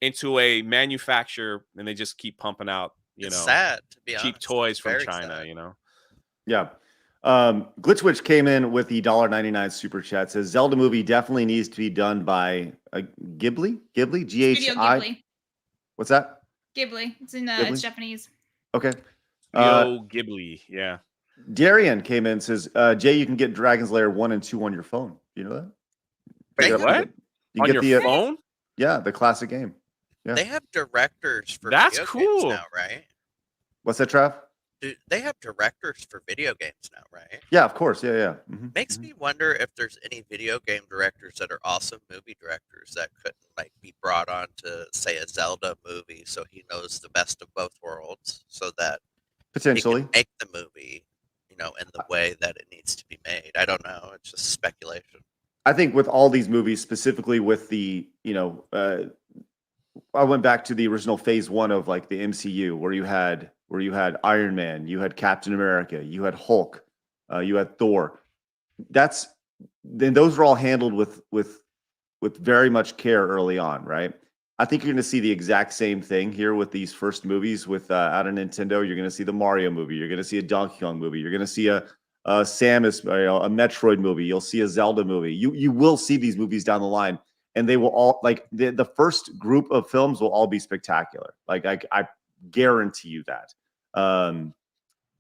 into a manufacturer and they just keep pumping out, It's sad, to be cheap honest. toys It's from very China, sad. you know. Yeah. Glitchwitch came in with the $1.99 super chat. Says Zelda movie definitely needs to be done by Ghibli. Studio GHI. Ghibli. What's that? Ghibli. It's in Ghibli? it's Japanese. Okay. Ghibli, yeah. Darian came in and says, Jay, you can get Dragon's Lair 1 and 2 on your phone. You know that? They Wait, have, what? You On get your the phone? yeah, the classic game. Yeah. they have directors for That's video cool. games now, right? What's that, Trav? They have directors for video games now, right? Yeah, of course. Yeah. Mhm. Makes me wonder if there's any video game directors that are also movie directors that couldn't like be brought on to say a Zelda movie, so he knows the best of both worlds, so that Potentially. he can make the movie, you know, in the way that it needs to be made. I don't know. It's just speculation. I think with all these movies, specifically with the, I went back to the original phase 1 of like the MCU where you had Iron Man, you had Captain America, you had Hulk, you had Thor. Then those were all handled with very much care early on, right? I think you're going to see the exact same thing here with these first movies with out of Nintendo. You're going to see the Mario movie, you're going to see a Donkey Kong movie, you're going to see a Samus, a Metroid movie, you'll see a Zelda movie. You will see these movies down the line. And they will all, like, the first group of films will all be spectacular. Like, I guarantee you that.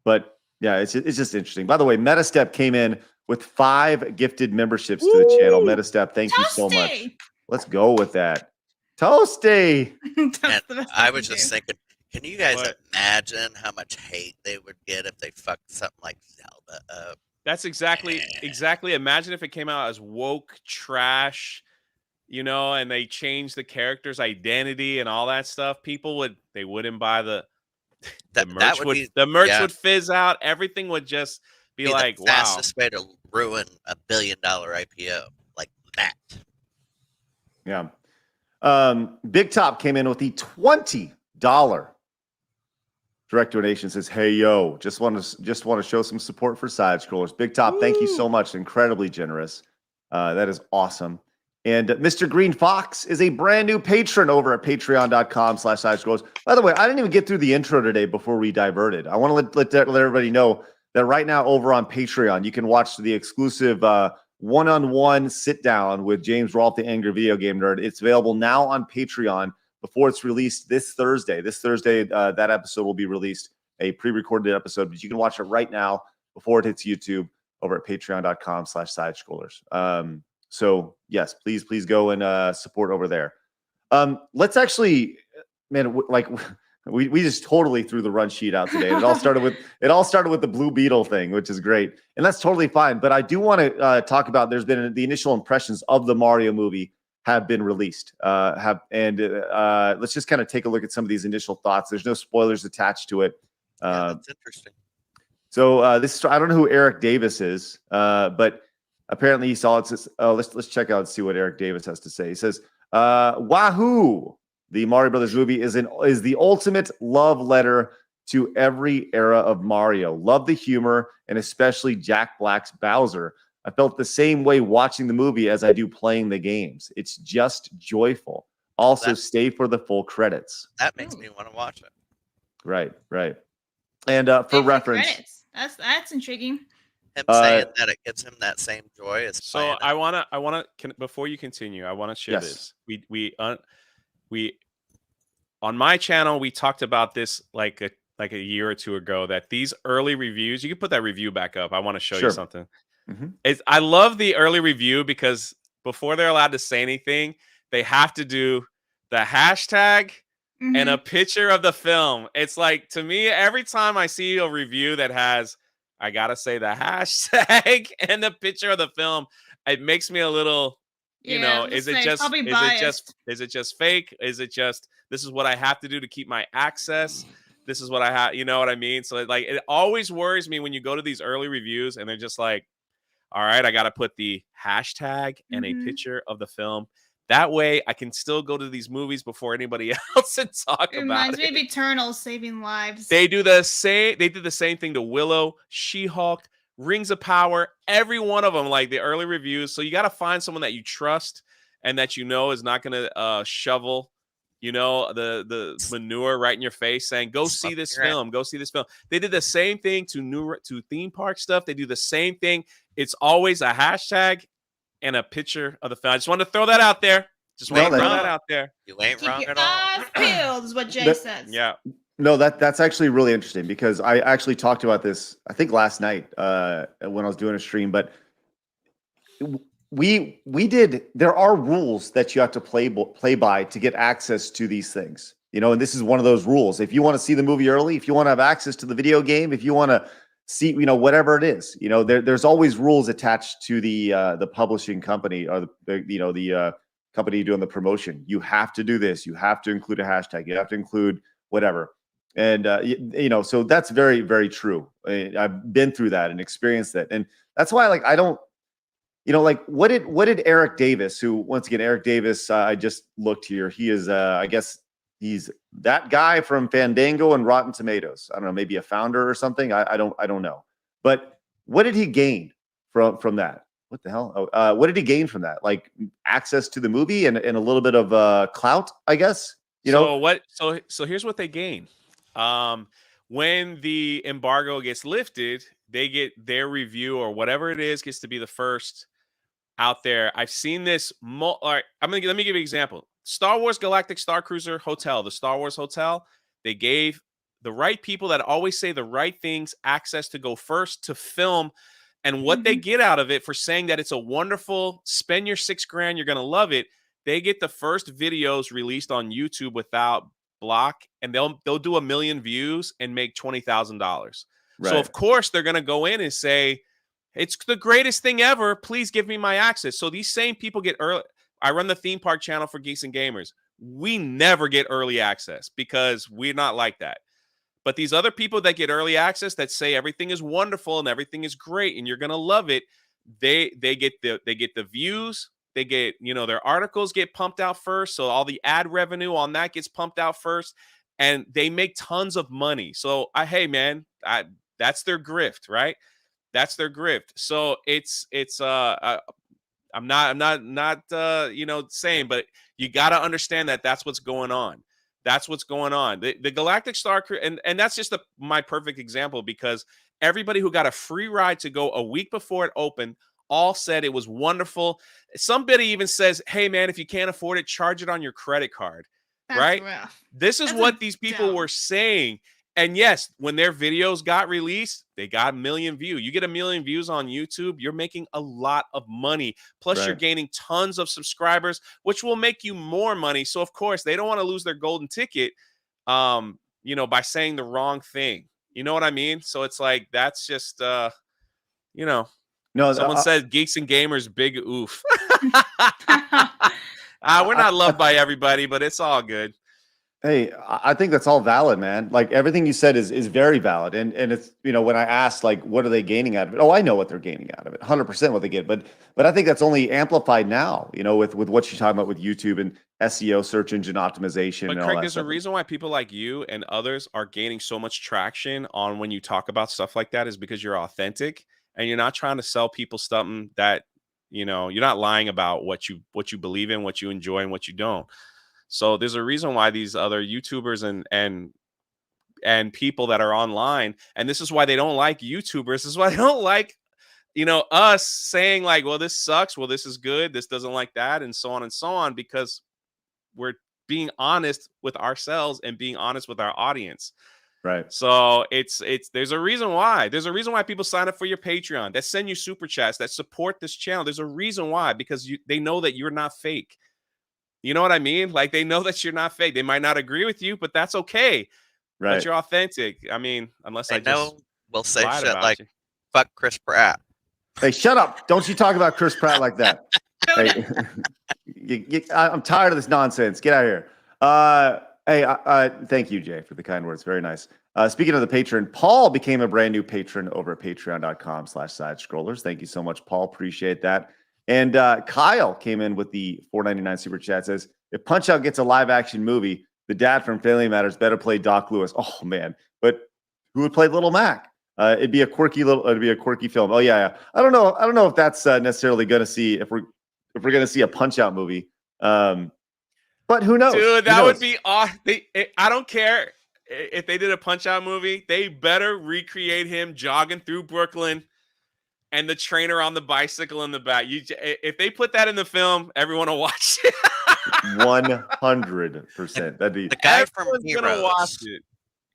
But yeah, it's just interesting. By the way, Metastep came in with 5 gifted memberships to the channel. Metastep, thank you so much. Toasty! Let's go with that. Toasty. That's And the best I can was just do. thinking, can you guys What? imagine how much hate they would get if they fucked something like Zelda up? That's exactly. Imagine if it came out as woke trash, you know, and they changed the character's identity and all that stuff. People wouldn't buy the merch. The merch would fizz out. Everything would just be like, the wow. fastest way to ruin a $1 billion IPO like that. Yeah. Big Top came in with the $20 direct donation. Says, hey, yo, just want to show some support for Side Scrollers. Big Top, thank you so much. Incredibly generous. That is awesome. And Mr. Green Fox is a brand new patron over at patreon.com/Side Scrollers. By the way, I didn't even get through the intro today before we diverted. I want to let everybody know that right now over on Patreon, you can watch the exclusive one-on-one sit-down with James Rolfe, the Angry Video Game Nerd. It's available now on Patreon before it's released this Thursday. This Thursday, that episode will be released, a pre-recorded episode, but you can watch it right now before it hits YouTube over at patreon.com/Side Scrollers. So yes, please go and support over there. Let's actually, man, like we just totally threw the run sheet out today. And it all started with the Blue Beetle thing, which is great, and that's totally fine. But I do want to talk about. There's been the initial impressions of the Mario movie have been released. Let's just kind of take a look at some of these initial thoughts. There's no spoilers attached to it. That's interesting. So I don't know who Eric Davis is, but apparently he saw it. Says, let's check out and see what Eric Davis has to say. He says, "Wahoo! The Mario Brothers movie is the ultimate love letter to every era of Mario. Love the humor and especially Jack Black's Bowser. I felt the same way watching the movie as I do playing the games. It's just joyful. Also, stay for the full credits." That makes me want to watch it. Right. And for reference, credits. That's intriguing. Him saying that it gives him that same joy as so I wanna before you continue, I want to share Yes. this. We on my channel we talked about this like a year or two ago, that these early reviews, you can put that review back up. I want to show you something. I love the early review because before they're allowed to say anything, they have to do the hashtag and a picture of the film. It's like, to me, every time I see a review that has, I gotta say, the hashtag and the picture of the film, it makes me a little, is it just fake? Is it just, this is what I have to do to keep my access? This is what I have, you know what I mean? So like, it always worries me when you go to these early reviews and they're just like, all right, I got to put the hashtag and a picture of the film. That way I can still go to these movies before anybody else and talk about it. Reminds me of Eternal saving lives. They do the same. They did the same thing to Willow, She-Hulk, Rings of Power, every one of them, like the early reviews. So you got to find someone that you trust and that is not going to shovel, the manure right in your face saying, go see this film, go see this film. They did the same thing to theme park stuff. They do the same thing. It's always a hashtag and a picture of the film. I just wanted to throw that out there. You ain't wrong at all. Eyes peeled is what Jay says. Yeah. No, that's actually really interesting because I actually talked about this, I think last night when I was doing a stream, but there are rules that you have to play by to get access to these things, and this is one of those rules. If you want to see the movie early, if you want to have access to the video game, if you want to see, whatever it is, there's always rules attached to the publishing company or the company doing the promotion. You have to do this. You have to include a hashtag. You have to include whatever. And so that's very, very true. I've been through that and experienced that, and that's why, I don't, what did Eric Davis, who, once again, Eric Davis, I just looked here. He is, I guess he's that guy from Fandango and Rotten Tomatoes. I don't know, maybe a founder or something. I don't know. But what did he gain from that? What the hell? What did he gain from that? Like access to the movie and a little bit of clout, I guess. So here's what they gain. When the embargo gets lifted, they get their review or whatever it is gets to be the first out there. I've seen this. All right, let me give you an example. Star Wars Galactic Star Cruiser Hotel, the Star Wars Hotel, they gave the right people that always say the right things access to go first to film. And what they get out of it for saying that it's a wonderful, spend your $6,000, you're going to love it. They get the first videos released on YouTube without block, and they'll do 1 million views and make $20,000. Right. So of course they're going to go in and say, it's the greatest thing ever. Please give me my access. So these same people get early. I run the theme park channel for Geeks and Gamers. We never get early access because we're not like that. But these other people that get early access that say everything is wonderful and everything is great and you're going to love it, they get the views. They get, their articles get pumped out first. So all the ad revenue on that gets pumped out first and they make tons of money. So hey man, that's their grift, right? That's their grift. So I'm not saying, but you got to understand that that's what's going on. That's what's going on. The Galactic Star Cruiser, and that's just my perfect example because everybody who got a free ride to go a week before it opened all said it was wonderful. Somebody even says, hey man, if you can't afford it, charge it on your credit card. That's right? Rough. This is what these people were saying. And yes, when their videos got released, they got 1 million views. You get 1 million views on YouTube, you're making a lot of money. Plus, you're gaining tons of subscribers, which will make you more money. So, of course, they don't want to lose their golden ticket, you know, by saying the wrong thing. You know what I mean? So it's like, that's just, you know, No, someone said geeks and gamers, big oof. We're not loved by everybody, but it's all good. Hey, I think that's all valid, man. Like everything you said is very valid. And it's, you know, when I asked like, what are they gaining out of it? Oh, I know what they're gaining out of it. 100% what they get. But I think that's only amplified now, you know, with what you're talking about with YouTube and SEO, search engine optimization. But and all Craig, that there's stuff. a reason why people like you and others are gaining so much traction on when you talk about stuff like that is because you're authentic and you're not trying to sell people something that, you know, you're not lying about what you believe in, what you enjoy, and what you don't. So there's a reason why these other YouTubers and people that are online, and this is why they don't like YouTubers. This is why they don't like, you know, us saying like, well, this sucks. Well, this is good. This doesn't like that, and so on, because we're being honest with ourselves and being honest with our audience. Right. So it's there's a reason why. There's a reason why people sign up for your Patreon, that send you super chats, that support this channel. There's a reason why, because they know that you're not fake. You know what I mean? Like they know that you're not fake. They might not agree with you, but that's okay. Right. But you're authentic. I mean, unless I know just we'll say lied shit about like you. fuck Chris Pratt. Hey, shut up. Don't you talk about Chris Pratt like that. Hey, I'm tired of this nonsense. Get out of here. Hey, thank you, Jay, for the kind words. Very nice. Speaking of the patron, Paul became a brand new patron over at patreon.com/sidescrollers. Thank you so much, Paul. Appreciate that. And Kyle came in with the $4.99 super chat. Says, if Punch-Out gets a live action movie, the dad from Family Matters better play Doc Lewis. Oh man, but who would play Little Mac? It'd be a quirky film. Oh yeah. I don't know if that's necessarily going to see if we're going to see a Punch-Out movie. But who knows? Dude, that would be awesome. I don't care if they did a Punch-Out movie. They better recreate him jogging through Brooklyn and the trainer on the bicycle in the back. If they put that in the film, everyone will watch it. 100%. That'd be the guy from gonna watch Heroes it.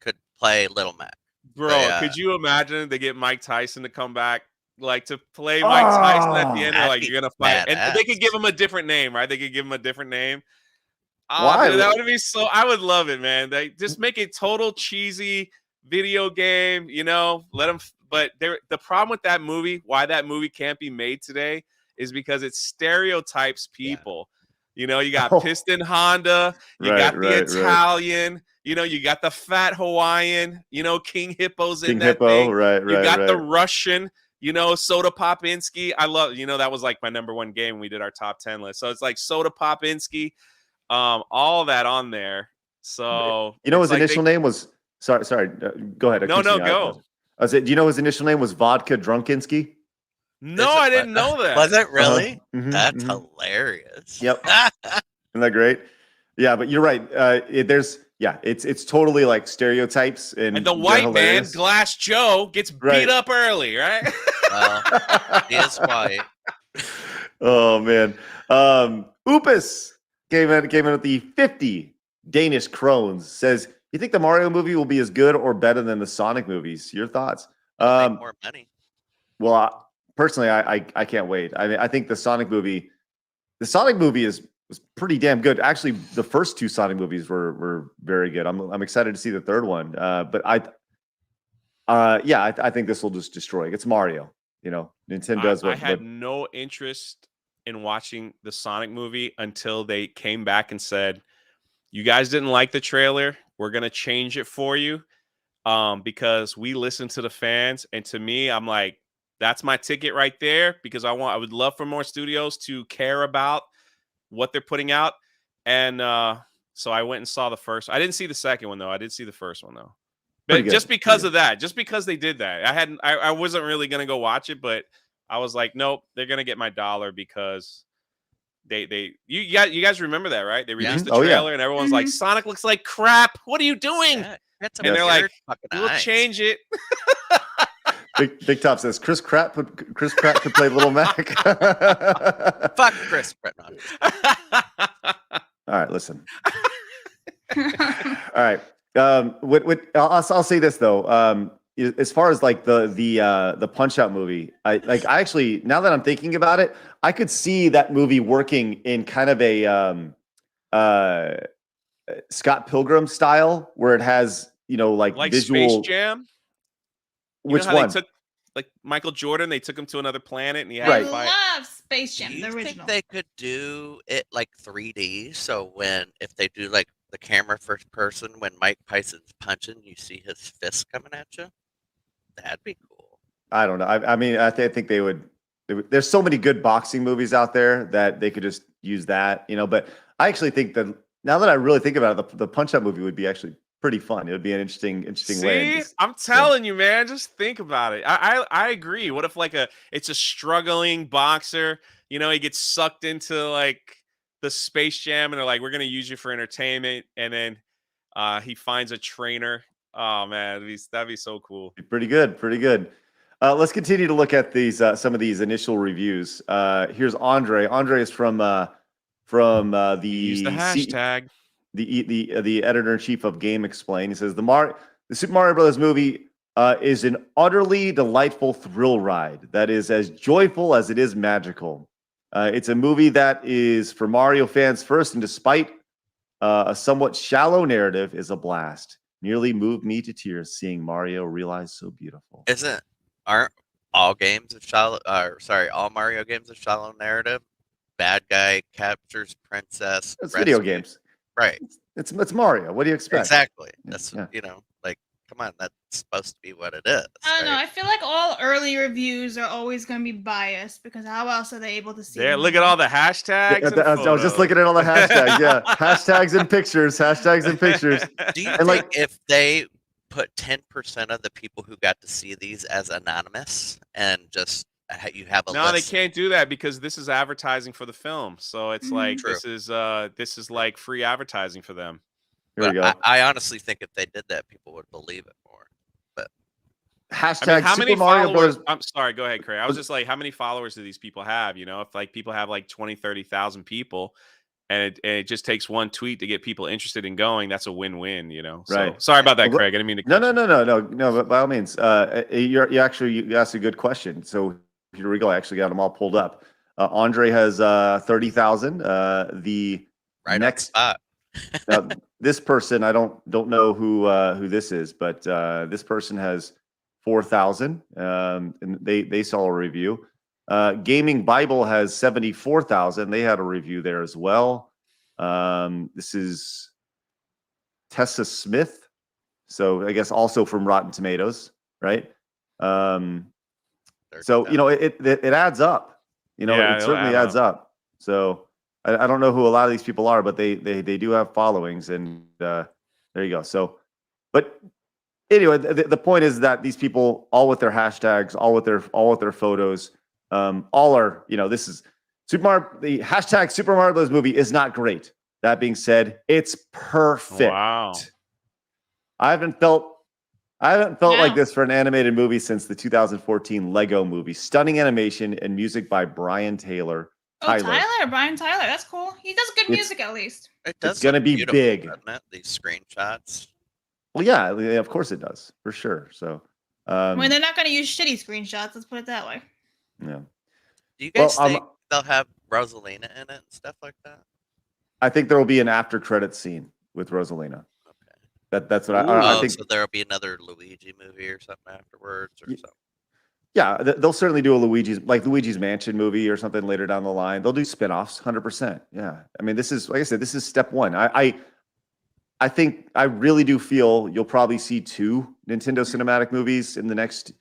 could play Little Mac. Bro, could you imagine they get Mike Tyson to come back, like to play Mike Tyson at the end? They're like, you're gonna fight, and they could give him a different name, right? They could give him a different name. Why? Dude, that would be so. I would love it, man. They just make it total cheesy video game, you know. Let them. But the problem with that movie, why that movie can't be made today, is because it stereotypes people. Yeah. You know, you got Piston Honda, you got the Italian, you know, you got the fat Hawaiian, you know, King Hippo's in that thing. You got the Russian, you know, Soda Popinski. I love, you know, that was like my #1 game when we did our top 10 list. So it's like Soda Popinski, all that on there. So you know his initial name was sorry. Go ahead. No, go. I said, do you know his initial name was Vodka Drunkinski? No, I didn't know that. Was it really? That's hilarious. Yep. Isn't that great? Yeah, but you're right. It's totally like stereotypes and the white man, Glass Joe, gets beat up early, right? Well, he is white. Oh man. Oopus came in with the 50 Danish krones. Says, you think the Mario movie will be as good or better than the Sonic movies? Your thoughts? Make more money. Well, personally, I can't wait. I mean, I think the Sonic movie was pretty damn good. Actually, the first 2 Sonic movies were very good. I'm excited to see the third one. But I think this will just destroy it. It's Mario. You know, Nintendo does what. I had no interest in watching the Sonic movie until they came back and said, you guys didn't like the trailer. We're going to change it for you because we listen to the fans. And to me, I'm like, that's my ticket right there, because I would love for more studios to care about what they're putting out. And so I went and saw the first. I didn't see the second one, though. I did see the first one, though. But just because of that, just because they did that, I wasn't really going to go watch it, but I was like, nope, they're going to get my dollar because you guys remember that, right? They released the trailer and everyone's like, Sonic looks like crap. What are you doing? Yeah, and they're like, we'll change it. Big Top says Chris Pratt could play Little Mac. Fuck Chris Pratt. All right, listen. All right. I'll say this though. As far as like the Punch Out movie, I actually, now that I'm thinking about it, I could see that movie working in kind of a Scott Pilgrim style, where it has like visual. Space Jam. Which how one? They took like Michael Jordan, they took him to another planet, and he had I to fight. love Space Jam, Do you the think original. they could do it like 3D? So if they do like the camera first person, when Mike Tyson's punching, you see his fist coming at you? That'd be cool. I don't know. I mean, I think they would. There's so many good boxing movies out there that they could just use that, But I actually think that now that I really think about it, the Punch Out movie would be actually pretty fun. It would be an interesting way. See, I'm telling you, man. Just think about it. I agree. What if it's a struggling boxer? He gets sucked into like the Space Jam, and they're like, "We're gonna use you for entertainment," and then he finds a trainer. Oh man, that'd be so cool. Pretty good. Let's continue to look at these some of these initial reviews. Here's Andre. Andre is from the Use the hashtag. The editor-in-chief of Game Explain. He says the Super Mario Brothers movie is an utterly delightful thrill ride that is as joyful as it is magical. It's a movie that is for Mario fans first, and despite a somewhat shallow narrative, is a blast. Nearly moved me to tears seeing Mario realize so beautiful. Aren't all games of shallow? All Mario games of shallow narrative? Bad guy captures princess. It's video games. Right. It's Mario. What do you expect? Exactly. That's like, come on, that's supposed to be what it is. I don't know. I feel like all early reviews are always going to be biased, because how else are they able to see? Yeah, look at all the hashtags. I was just looking at all the hashtags. Yeah, hashtags and pictures. Do you think if they put 10% of the people who got to see these as anonymous and just you have a No, list? they can't do that because this is advertising for the film. So it's like True. this is like free advertising for them. Here we go. I honestly think if they did that, people would believe it more. But hashtag how many Super Mario followers? Bros. I'm sorry, go ahead, Craig. I was just like, how many followers do these people have? If like people have like 20, 30,000 people, and it just takes one tweet to get people interested in going, that's a win-win, So, Right. sorry about that, Craig. I didn't mean to. No. But by all means, you asked a good question. So here we go. I actually got them all pulled up. Andre has 30,000. The right next spot. This person, I don't know who this is, but this person has 4,000, and they saw a review. Gaming Bible has 74,000. They had a review there as well. This is Tessa Smith, so I guess also from Rotten Tomatoes, right? So it adds up. It certainly adds up. So I don't know who a lot of these people are, but they do have followings, and there you go. So, but anyway, the point is that these people, all with their hashtags, all with their photos, all are, this is the hashtag Super Mario Bros. Movie is not great. That being said, it's perfect. Wow. I haven't felt like this for an animated movie since the 2014 Lego movie. Stunning animation and music by Brian Tyler. Brian Tyler. That's cool. He does good music, at least. It's going to be big. These screenshots. Well, yeah, of course it does, for sure. So, they're not going to use shitty screenshots. Let's put it that way. Yeah. Do you guys think they'll have Rosalina in it and stuff like that? I think there will be an after credit scene with Rosalina. Okay. That's what I think. So there'll be another Luigi movie or something afterwards, or something. Yeah, they'll certainly do a Luigi's Mansion movie or something later down the line. They'll do spin-offs, 100%. Yeah. I mean, this is, like I said, this is step one. I think I really do feel you'll probably see 2 Nintendo cinematic movies in the next,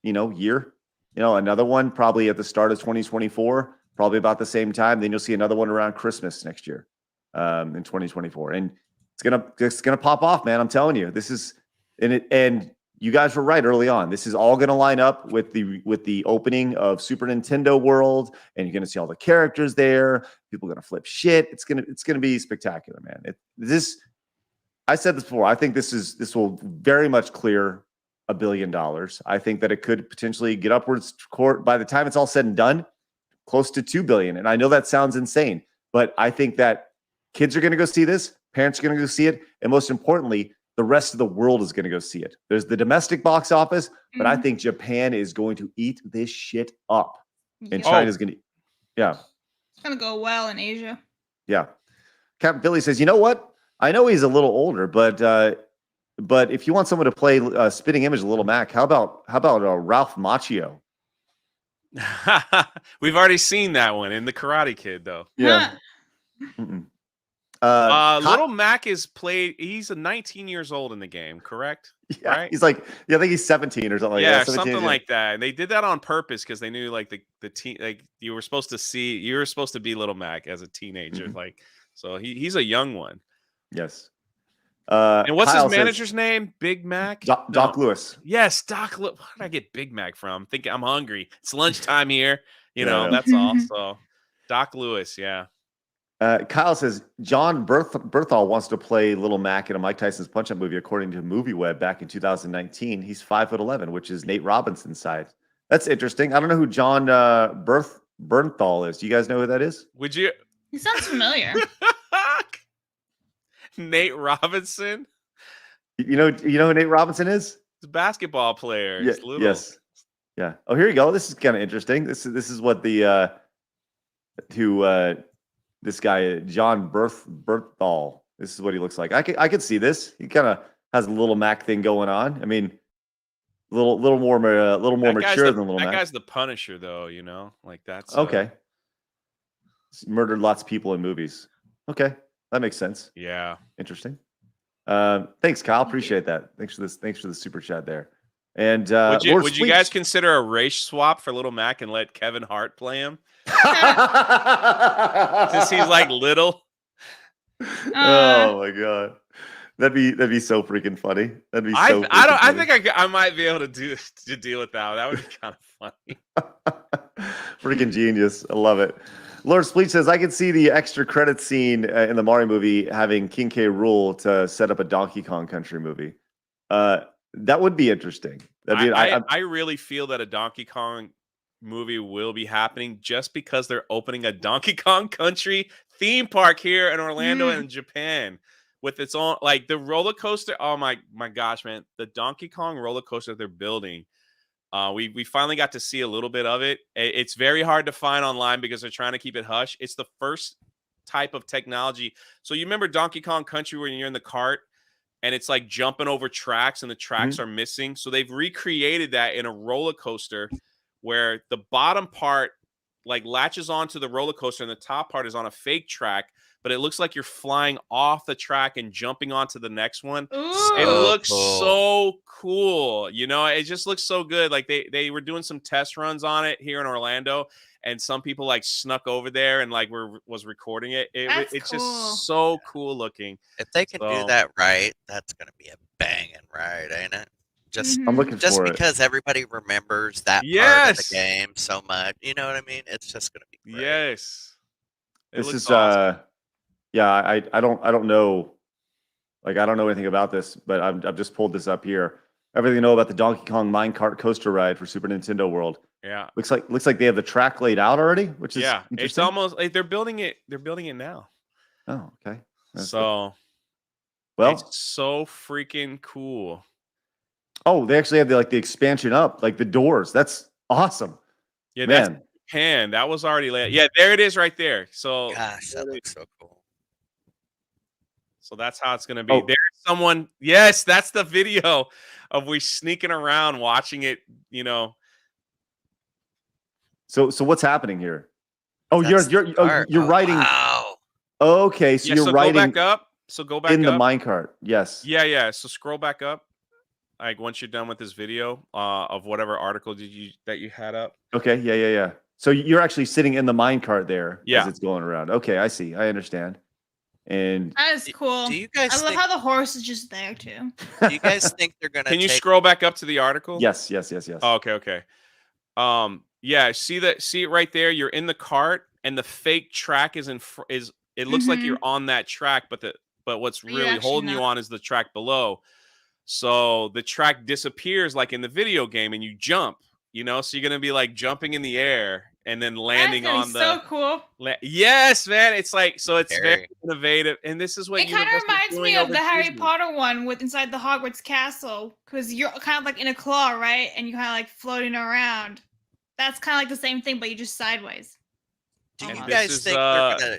year. Another one probably at the start of 2024, probably about the same time. Then you'll see another one around Christmas next year, in 2024. And it's gonna pop off, man. I'm telling you, this is, and you guys were right early on. This is all going to line up with the opening of Super Nintendo World, and you're going to see all the characters there. People are going to flip shit. It's going to be spectacular, man. I said this before. I think this will very much clear $1 billion. I think that it could potentially get upwards by the time it's all said and done, close to $2 billion. And I know that sounds insane, but I think that kids are going to go see this, parents are going to go see it, and most importantly, the rest of the world is going to go see it. There's the domestic box office, but I think Japan is going to eat this shit up. And China's going to, It's going to go well in Asia. Yeah. Captain Billy says, you know what? I know he's a little older, but if you want someone to play spitting image of Little Mac, how about Ralph Macchio? We've already seen that one in the Karate Kid, though. Yeah. Little Mac is played. He's 19 years old in the game, correct? Yeah, right? He's like, I think he's 17 or something like that. Yeah, 17, something like that. And they did that on purpose because they knew like the teen, like you were supposed to be Little Mac as a teenager, like so he's a young one. Yes. And what's Kyle his manager's name? Big Mac? Doc Lewis. Yes, Doc Lewis. Where did I get Big Mac from? Thinking I'm hungry. It's lunchtime here. That's all. So Doc Lewis, yeah. Kyle says John Berthal wants to play Little Mac in a Mike Tyson's Punch-Up movie, according to MovieWeb back in 2019. He's 5'11", which is Nate Robinson's size. That's interesting. I don't know who John Bernthal is. Do you guys know who that is? Would you? He sounds familiar. Nate Robinson. You know who Nate Robinson is? He's a basketball player. Yeah, He's little. yes. Yeah. Oh, here you go. This is kind of interesting. This is what the this guy John Berthal. This is what he looks like. I could see this. He kind of has a Little Mac thing going on. I mean, a little more mature than Little Mac. That guy's the Punisher, though. Like that's okay. He's murdered lots of people in movies. Okay, that makes sense. Yeah, interesting. Thanks, Kyle. Appreciate that. Thanks for this. Thanks for the super chat there. And would you guys consider a race swap for Little Mac and let Kevin Hart play him? Since he's like little. Oh my god, that'd be so freaking funny. That'd be so. I think I might be able to deal with that. That would be kind of funny. Freaking genius! I love it. Lord Spleet says I can see the extra credit scene in the Mario movie having King K. Rool to set up a Donkey Kong Country movie. That would be interesting. I really feel that a Donkey Kong movie will be happening just because they're opening a Donkey Kong Country theme park here in Orlando and Japan with its own, like the roller coaster. Oh my gosh, man. The Donkey Kong roller coaster they're building. We finally got to see a little bit of it. It's very hard to find online because they're trying to keep it hush. It's the first type of technology. So you remember Donkey Kong Country when you're in the cart and it's like jumping over tracks and the tracks are missing. So they've recreated that in a roller coaster where the bottom part like latches onto the roller coaster and the top part is on a fake track, but it looks like you're flying off the track and jumping onto the next one. Ooh. It looks so cool. It just looks so good. Like they were doing some test runs on it here in Orlando and some people like snuck over there and like was recording it. It's cool. Just so cool looking. If they can do that right, that's going to be a banging ride, ain't it? Just I'm looking just for because everybody remembers that part of the game so much. You know what I mean? It's just going to be great. Yes. This is awesome. yeah, I don't know, like I don't know anything about this, but I've just pulled this up here. Everything you know about the Donkey Kong minecart coaster ride for Super Nintendo World. Yeah, looks like they have the track laid out already, which is it's almost like they're building it. They're building it now. Oh, okay. That's well, it's so freaking cool. Oh, they actually have the expansion up, like the doors. That's awesome. Yeah, man. That's Japan. That was already laid. Yeah, there it is right there. So gosh, that looks so cool. So that's how it's going to be. There's someone. Yes, that's the video of we sneaking around watching it. So what's happening here? Oh, you're writing. Wow. Okay, so you're writing. Go back up. So go back in up. the minecart. Yes. Yeah. So scroll back up. Like once you're done with this video of whatever article that you had up. Okay. Yeah. So you're actually sitting in the minecart there as it's going around. Okay, I see. I understand. And that is cool. Do you guys? I love how the horse is just there too. Do you guys think they're gonna? Can you scroll back up to the article? Yes. Oh, okay. Yeah. See it right there. You're in the cart, and the fake track is it looks like you're on that track, but what's really holding you on is the track below. So the track disappears like in the video game, and you jump. So you're gonna be like jumping in the air, and then landing on the. So cool. Yes, man. It's like, so it's very Scary. innovative, and this is what It kind of Universal's reminds doing me of over the Harry Disney. Potter one with inside the Hogwarts castle, because you're kind of like in a claw, right? And you're kind of like floating around. That's kind of like the same thing, but you just sideways. Do you And Almost. this guys is, think they're gonna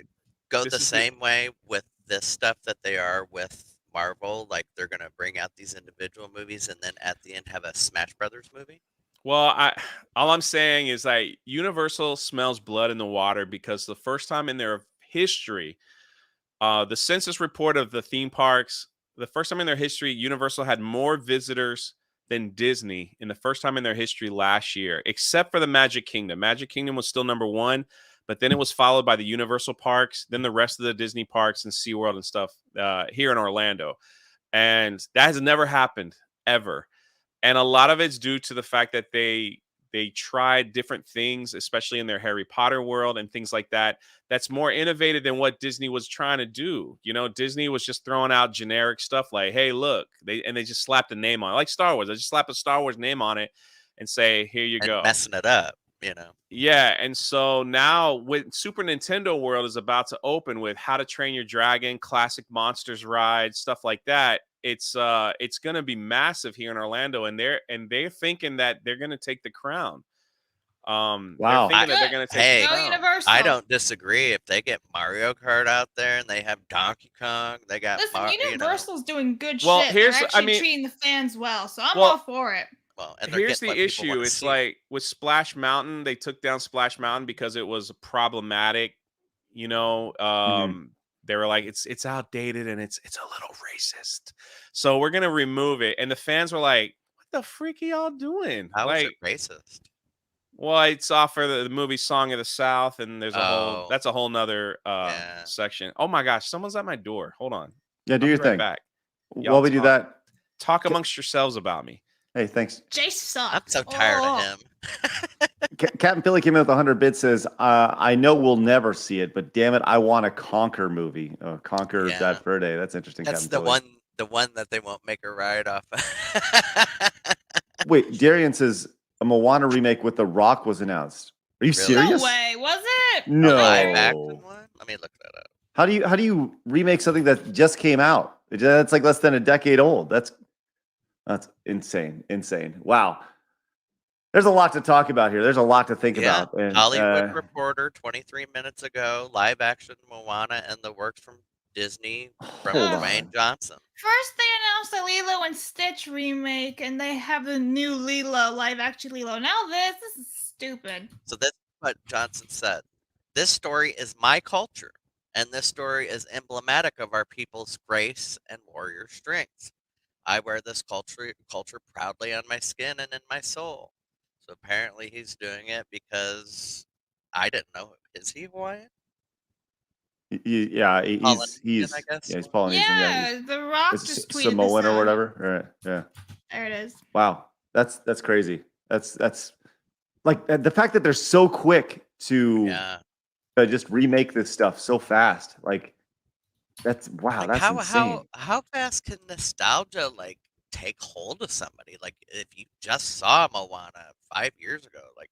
go this the is same way with this stuff that they are with Marvel? Like they're gonna bring out these individual movies and then at the end have a Smash Brothers movie? Well, all I'm saying is like Universal smells blood in the water, because the first time in their history, the census report of the theme parks, the first time in their history, Universal had more visitors than Disney in the first time in their history last year, except for the Magic Kingdom. Magic Kingdom was still number one, but then it was followed by the Universal parks, then the rest of the Disney parks and SeaWorld and stuff here in Orlando. And that has never happened ever. And a lot of it's due to the fact that they tried different things, especially in their Harry Potter world and things like that. That's more innovative than what Disney was trying to do. You know, Disney was just throwing out generic stuff like, "Hey, look," they just slapped a name on it, like Star Wars. They just slap a Star Wars name on it and say, "Here you And go." messing it up, you know. Yeah, and so now with Super Nintendo World is about to open with How to Train Your Dragon, classic monsters ride, stuff like that. It's gonna be massive here in Orlando, and they're thinking that they're gonna take the crown. Wow. They're thinking that they're gonna take Hey, the Go crown. Universal. I don't disagree. If they get Mario Kart out there and they have Donkey Kong, they got Listen, Universal's doing good Well, shit. here's- They're I actually mean- treating the fans well, so I'm Well, all for it. well, and they're Here's getting the what people issue. wanna It's see. like with Splash Mountain, they took down Splash Mountain because it was problematic. You know, they were like, it's outdated and it's a little racist. So we're gonna remove it. And the fans were like, "What the freak are y'all doing?" How is Like, it racist? well, it's off for the movie Song of the South, and there's a whole Oh. that's a whole nother Yeah. section. Oh my gosh, someone's at my door. Hold on. Yeah, do I'll your be right thing. back. While we do talk. that, Talk amongst yourselves about me. hey, thanks. Jace sucks. I'm so tired Oh. of him. Captain Philly came in with 100 bits. Says, "I know we'll never see it, but damn it, I want a Conquer movie. Conquer Yeah. that Verde. That's interesting." That's Captain the Philly. one that they won't make a ride off of. Wait, Darian says a Moana remake with The Rock was announced. Are you Really? serious? No way, was it? No. Live action one? Let me look that up. How do you remake something that just came out? That's like less than a decade old. That's insane. Wow. There's a lot to talk about here. There's a lot to think Yeah, about. And, Hollywood Reporter 23 minutes ago, live action Moana and the works from Disney from Hold Dwayne on. Johnson. First, they announced the Lilo and Stitch remake, and they have the new Lilo, live action Lilo. Now this is stupid. So that's what Johnson said. This story is my culture, and this story is emblematic of our people's grace and warrior strengths. I wear this culture proudly on my skin and in my soul. So apparently he's doing it because I didn't know. Is he Hawaiian? Yeah, he's Polynesian, I guess. yeah, he's Polynesian. Yeah, The Rock It's just tweeted Samoan this or out. whatever. Right. Yeah. There it is. Wow. That's crazy. That's like the fact that they're so quick to Yeah. just remake this stuff so fast. Like that's wow. Like That's insane. how fast can nostalgia like take hold of somebody? Like if you just saw Moana 5 years ago, like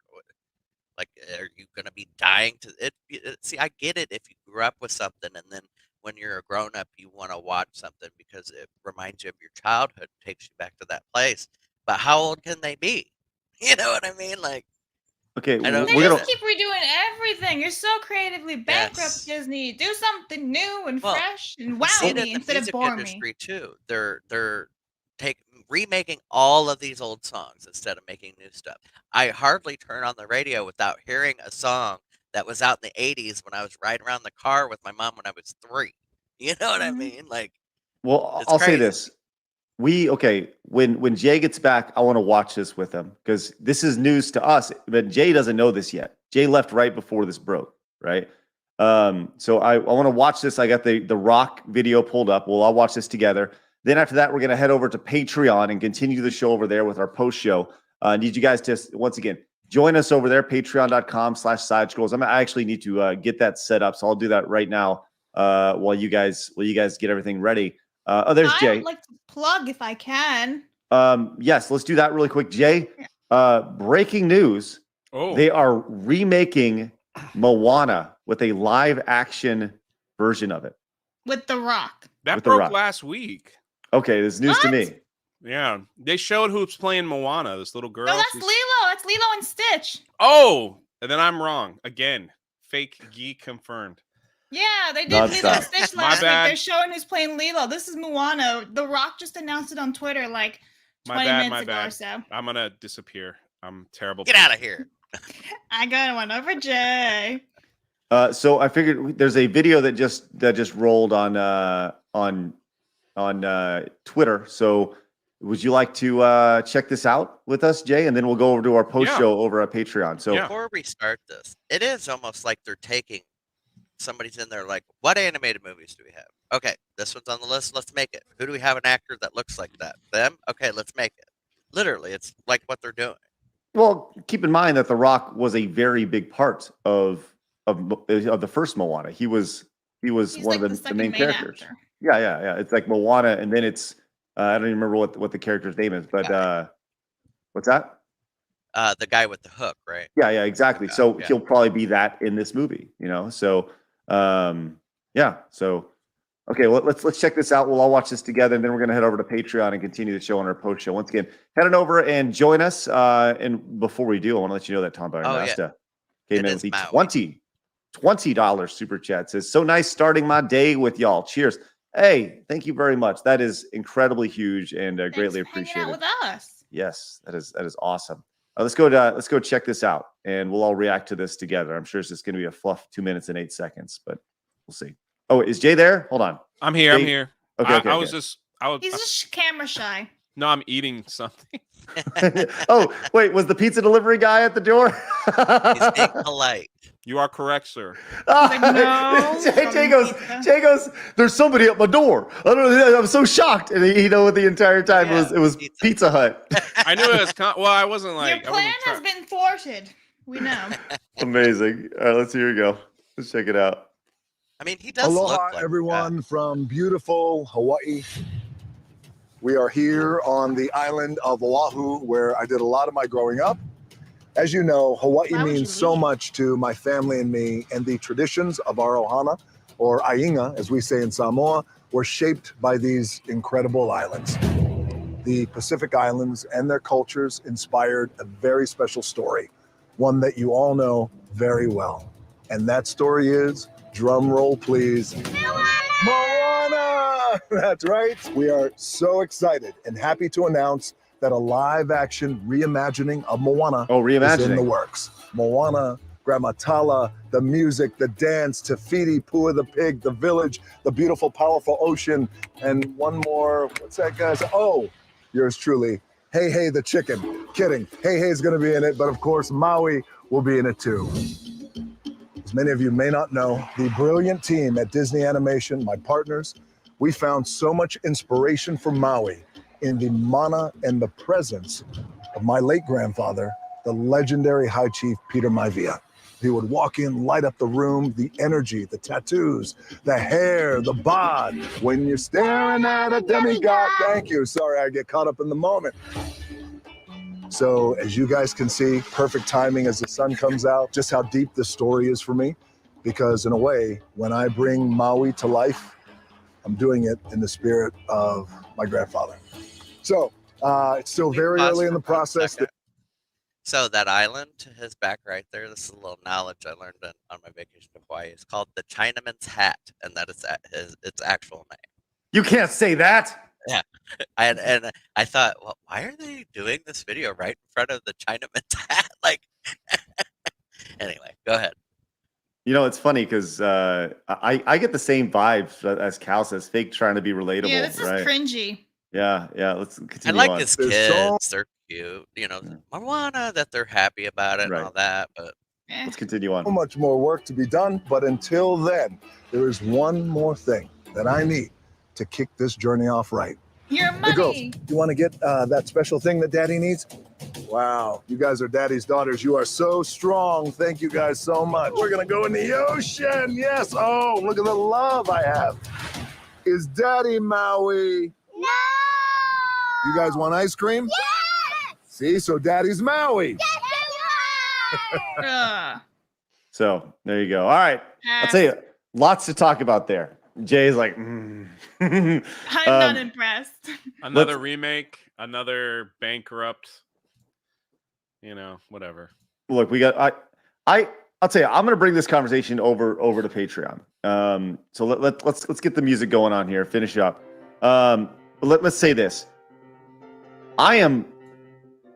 are you gonna be dying to it? See, I get it if you grew up with something and then when you're a grown up you want to watch something because it reminds you of your childhood, takes you back to that place. But how old can they be? You know what I mean? Like Okay, I don't They we're just gonna keep redoing everything. You're so creatively bankrupt, Yes. Disney. Do something new and Well, fresh and you wow see it me in the instead of music bore me. industry too. They're remaking all of these old songs instead of making new stuff. I hardly turn on the radio without hearing a song that was out in the 80s when I was riding around the car with my mom when I was 3. You know what I mean? Like well, it's I'll say crazy. this. When Jay gets back, I want to watch this with him because this is news to us, but Jay doesn't know this yet. Jay left right before this broke, right? So I want to watch this. I got the Rock video pulled up. Well, I'll watch this together. Then after that, we're going to head over to Patreon and continue the show over there with our post show. Need you guys to, once again, join us over there, patreon.com/side scrolls. I actually need to get that set up. So I'll do that right now while you guys get everything ready. There's Jay. I would like to plug if I can. Yes, let's do that really quick. Jay, breaking news. Oh. They are remaking Moana with a live action version of it. With The Rock. That With The broke Rock. last week. Okay, this is news to me. Yeah, they showed who's playing Moana. This little girl. No, that's Lilo. That's Lilo and Stitch. Oh, and then I'm wrong again. Fake geek confirmed. Yeah, they did Non-stop. Lilo and Stitch My last week. bad. They're showing who's playing Lilo. This is Moana. The Rock just announced it on Twitter like 20 minutes ago or so. I'm gonna disappear. I'm terrible. Get out of here. I got one over Jay. So I figured there's a video that just rolled on Twitter. So would you like to check this out with us, Jay? And then we'll go over to our post show over at Patreon. So before we start this, it is almost like they're taking somebody's in there like, what animated movies do we have? Okay, this one's on the list. Let's make it. Who do we have an actor that looks like that? Them? Okay, let's make it. Literally, it's like what they're doing. Well, keep in mind that The Rock was a very big part of the first Moana. He was He's one like of the main characters. actor. Yeah. It's like Moana, and then it's I don't even remember what the character's name is, but what's that? The guy with the hook, right? Yeah, exactly. So he'll probably be that in this movie, you know. So So okay, well, let's check this out. We'll all watch this together, and then we're gonna head over to Patreon and continue the show on our post show. Once again, head on over and join us. And before we do, I want to let you know that Tom Bagnasta came in with the $20 super chat. Says, so nice starting my day with y'all. Cheers. Hey, thank you very much. That is incredibly huge and greatly appreciated. With us. Yes, that is awesome. Let's go check this out, and we'll all react to this together. I'm sure it's just going to be a fluff 2 minutes and 8 seconds, but we'll see. Oh, is Jay there? Hold on. I'm here. Jay? I'm here. Okay. He's just camera shy. No, I'm eating something. Oh, wait, was the pizza delivery guy at the door? He's being polite. You are correct, sir. Like, no, Jay goes, there's somebody at my door. I don't know. I'm so shocked. And the entire time it was Pizza Hut. I knew it was. Well, I wasn't like. Your plan has been thwarted. We know. Amazing. All right, here we go. Let's check it out. I mean, he does Aloha, look like everyone from beautiful Hawaii. We are here on the island of Oahu, where I did a lot of my growing up. As you know, Hawaii means so much to my family and me, and the traditions of our ohana, or ainga, as we say in Samoa, were shaped by these incredible islands. The Pacific Islands and their cultures inspired a very special story, one that you all know very well. And that story is, drum roll please, Moana! That's right. We are so excited and happy to announce that a live-action reimagining of Moana is in the works. Moana, Gramatala, the music, the dance, Te Fiti, Pua the pig, the village, the beautiful, powerful ocean, and one more, what's that, guys? Oh, yours truly, Hey Hey the chicken. Kidding. Hey Hey is going to be in it, but of course, Maui will be in it too. As many of you may not know, the brilliant team at Disney Animation, my partners, we found so much inspiration for Maui in the mana and the presence of my late grandfather, the legendary High Chief Peter Maivia. He would walk in, light up the room, the energy, the tattoos, the hair, the bod. When you're staring at a demigod, thank you. Sorry, I get caught up in the moment. So as you guys can see, perfect timing as the sun comes out, just how deep this story is for me. Because in a way, when I bring Maui to life, I'm doing it in the spirit of my grandfather. So it's still very early in the process. So that island to his back right there, this is a little knowledge I learned on my vacation to Hawaii. It's called the Chinaman's Hat, and that is its actual name. You can't say that. Yeah. And I thought, well, why are they doing this video right in front of the Chinaman's Hat? Like, anyway, go ahead. You know, it's funny because I get the same vibes as Cal says, fake trying to be relatable. Yeah, this is right? cringy. Yeah. Let's continue. I like on. his kids. They're cute. You know, Moana, that they're happy about it and all that. But let's continue on. So much more work to be done. But until then, there is one more thing that I need to kick this journey off right. Your Hey, girls, money. you want to get that special thing that Daddy needs? Wow, you guys are Daddy's daughters. You are so strong. Thank you guys so much. We're going to go in the ocean. Yes. Oh, look at the love I have. Is Daddy Maui? No! You guys want ice cream? Yes! See, so Daddy's Maui. Yes, So there you go. All right. I'll tell you, lots to talk about there. Jay's like, I'm not impressed. Another remake, another bankrupt, whatever. Look, we got I'll tell you, I'm gonna bring this conversation over to Patreon. So let's get the music going on here, finish up. Let's say this. I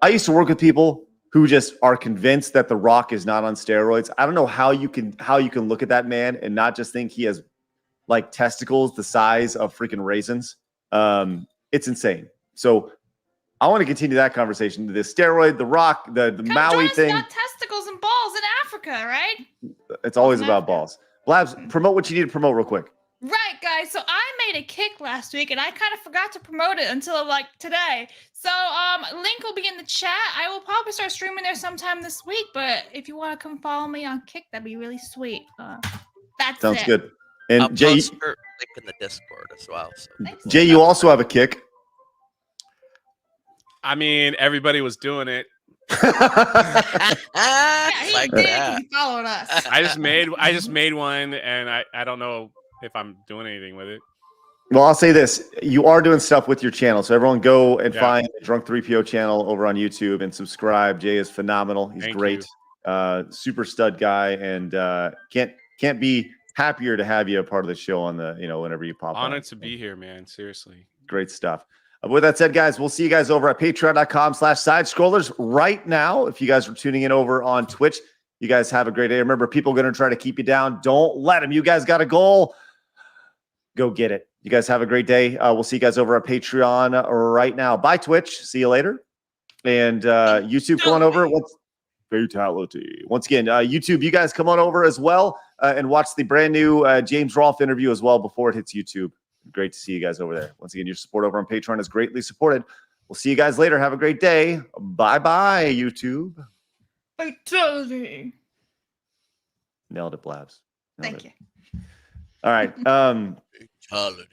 used to work with people who just are convinced that The Rock is not on steroids. I don't know how you can look at that man and not just think he has like testicles the size of freaking raisins. It's insane. So I want to continue that conversation. The steroid, The Rock, the Maui thing. Got testicles and balls in Africa, right? It's always about balls. Blabs, promote what you need to promote real quick. Right, guys. So I made a kick last week, and I kind of forgot to promote it until like today. So link will be in the chat. I will probably start streaming there sometime this week. But if you want to come follow me on Kick, that'd be really sweet. Sounds good. And I'll Jay, post your link in the Discord as well. So. Jay, you also have a kick. I mean, everybody was doing it. Yeah, he Like did that. 'cause he followed us. I just made one, and I don't know if I'm doing anything with it. Well, I'll say this. You are doing stuff with your channel. So everyone go and find the Drunk 3PO channel over on YouTube and subscribe. Jay is phenomenal. He's great. Super stud guy. And can't be happier to have you a part of the show on the, whenever you pop on. Honored to be here, man. Seriously. Great stuff. With that said, guys, we'll see you guys over at patreon.com/sidescrollers right now. If you guys are tuning in over on Twitch, you guys have a great day. Remember, people are going to try to keep you down. Don't let them. You guys got a goal. Go get it. You guys have a great day. We'll see you guys over at Patreon right now. Bye, Twitch. See you later. And YouTube, come on over. Fatality. Once again, YouTube, you guys come on over as well and watch the brand new James Rolfe interview as well before it hits YouTube. Great to see you guys over there. Once again, your support over on Patreon is greatly supported. We'll see you guys later. Have a great day. Bye-bye, YouTube. Fatality. Nailed it, Blabs. Thank you. All right. Fatality.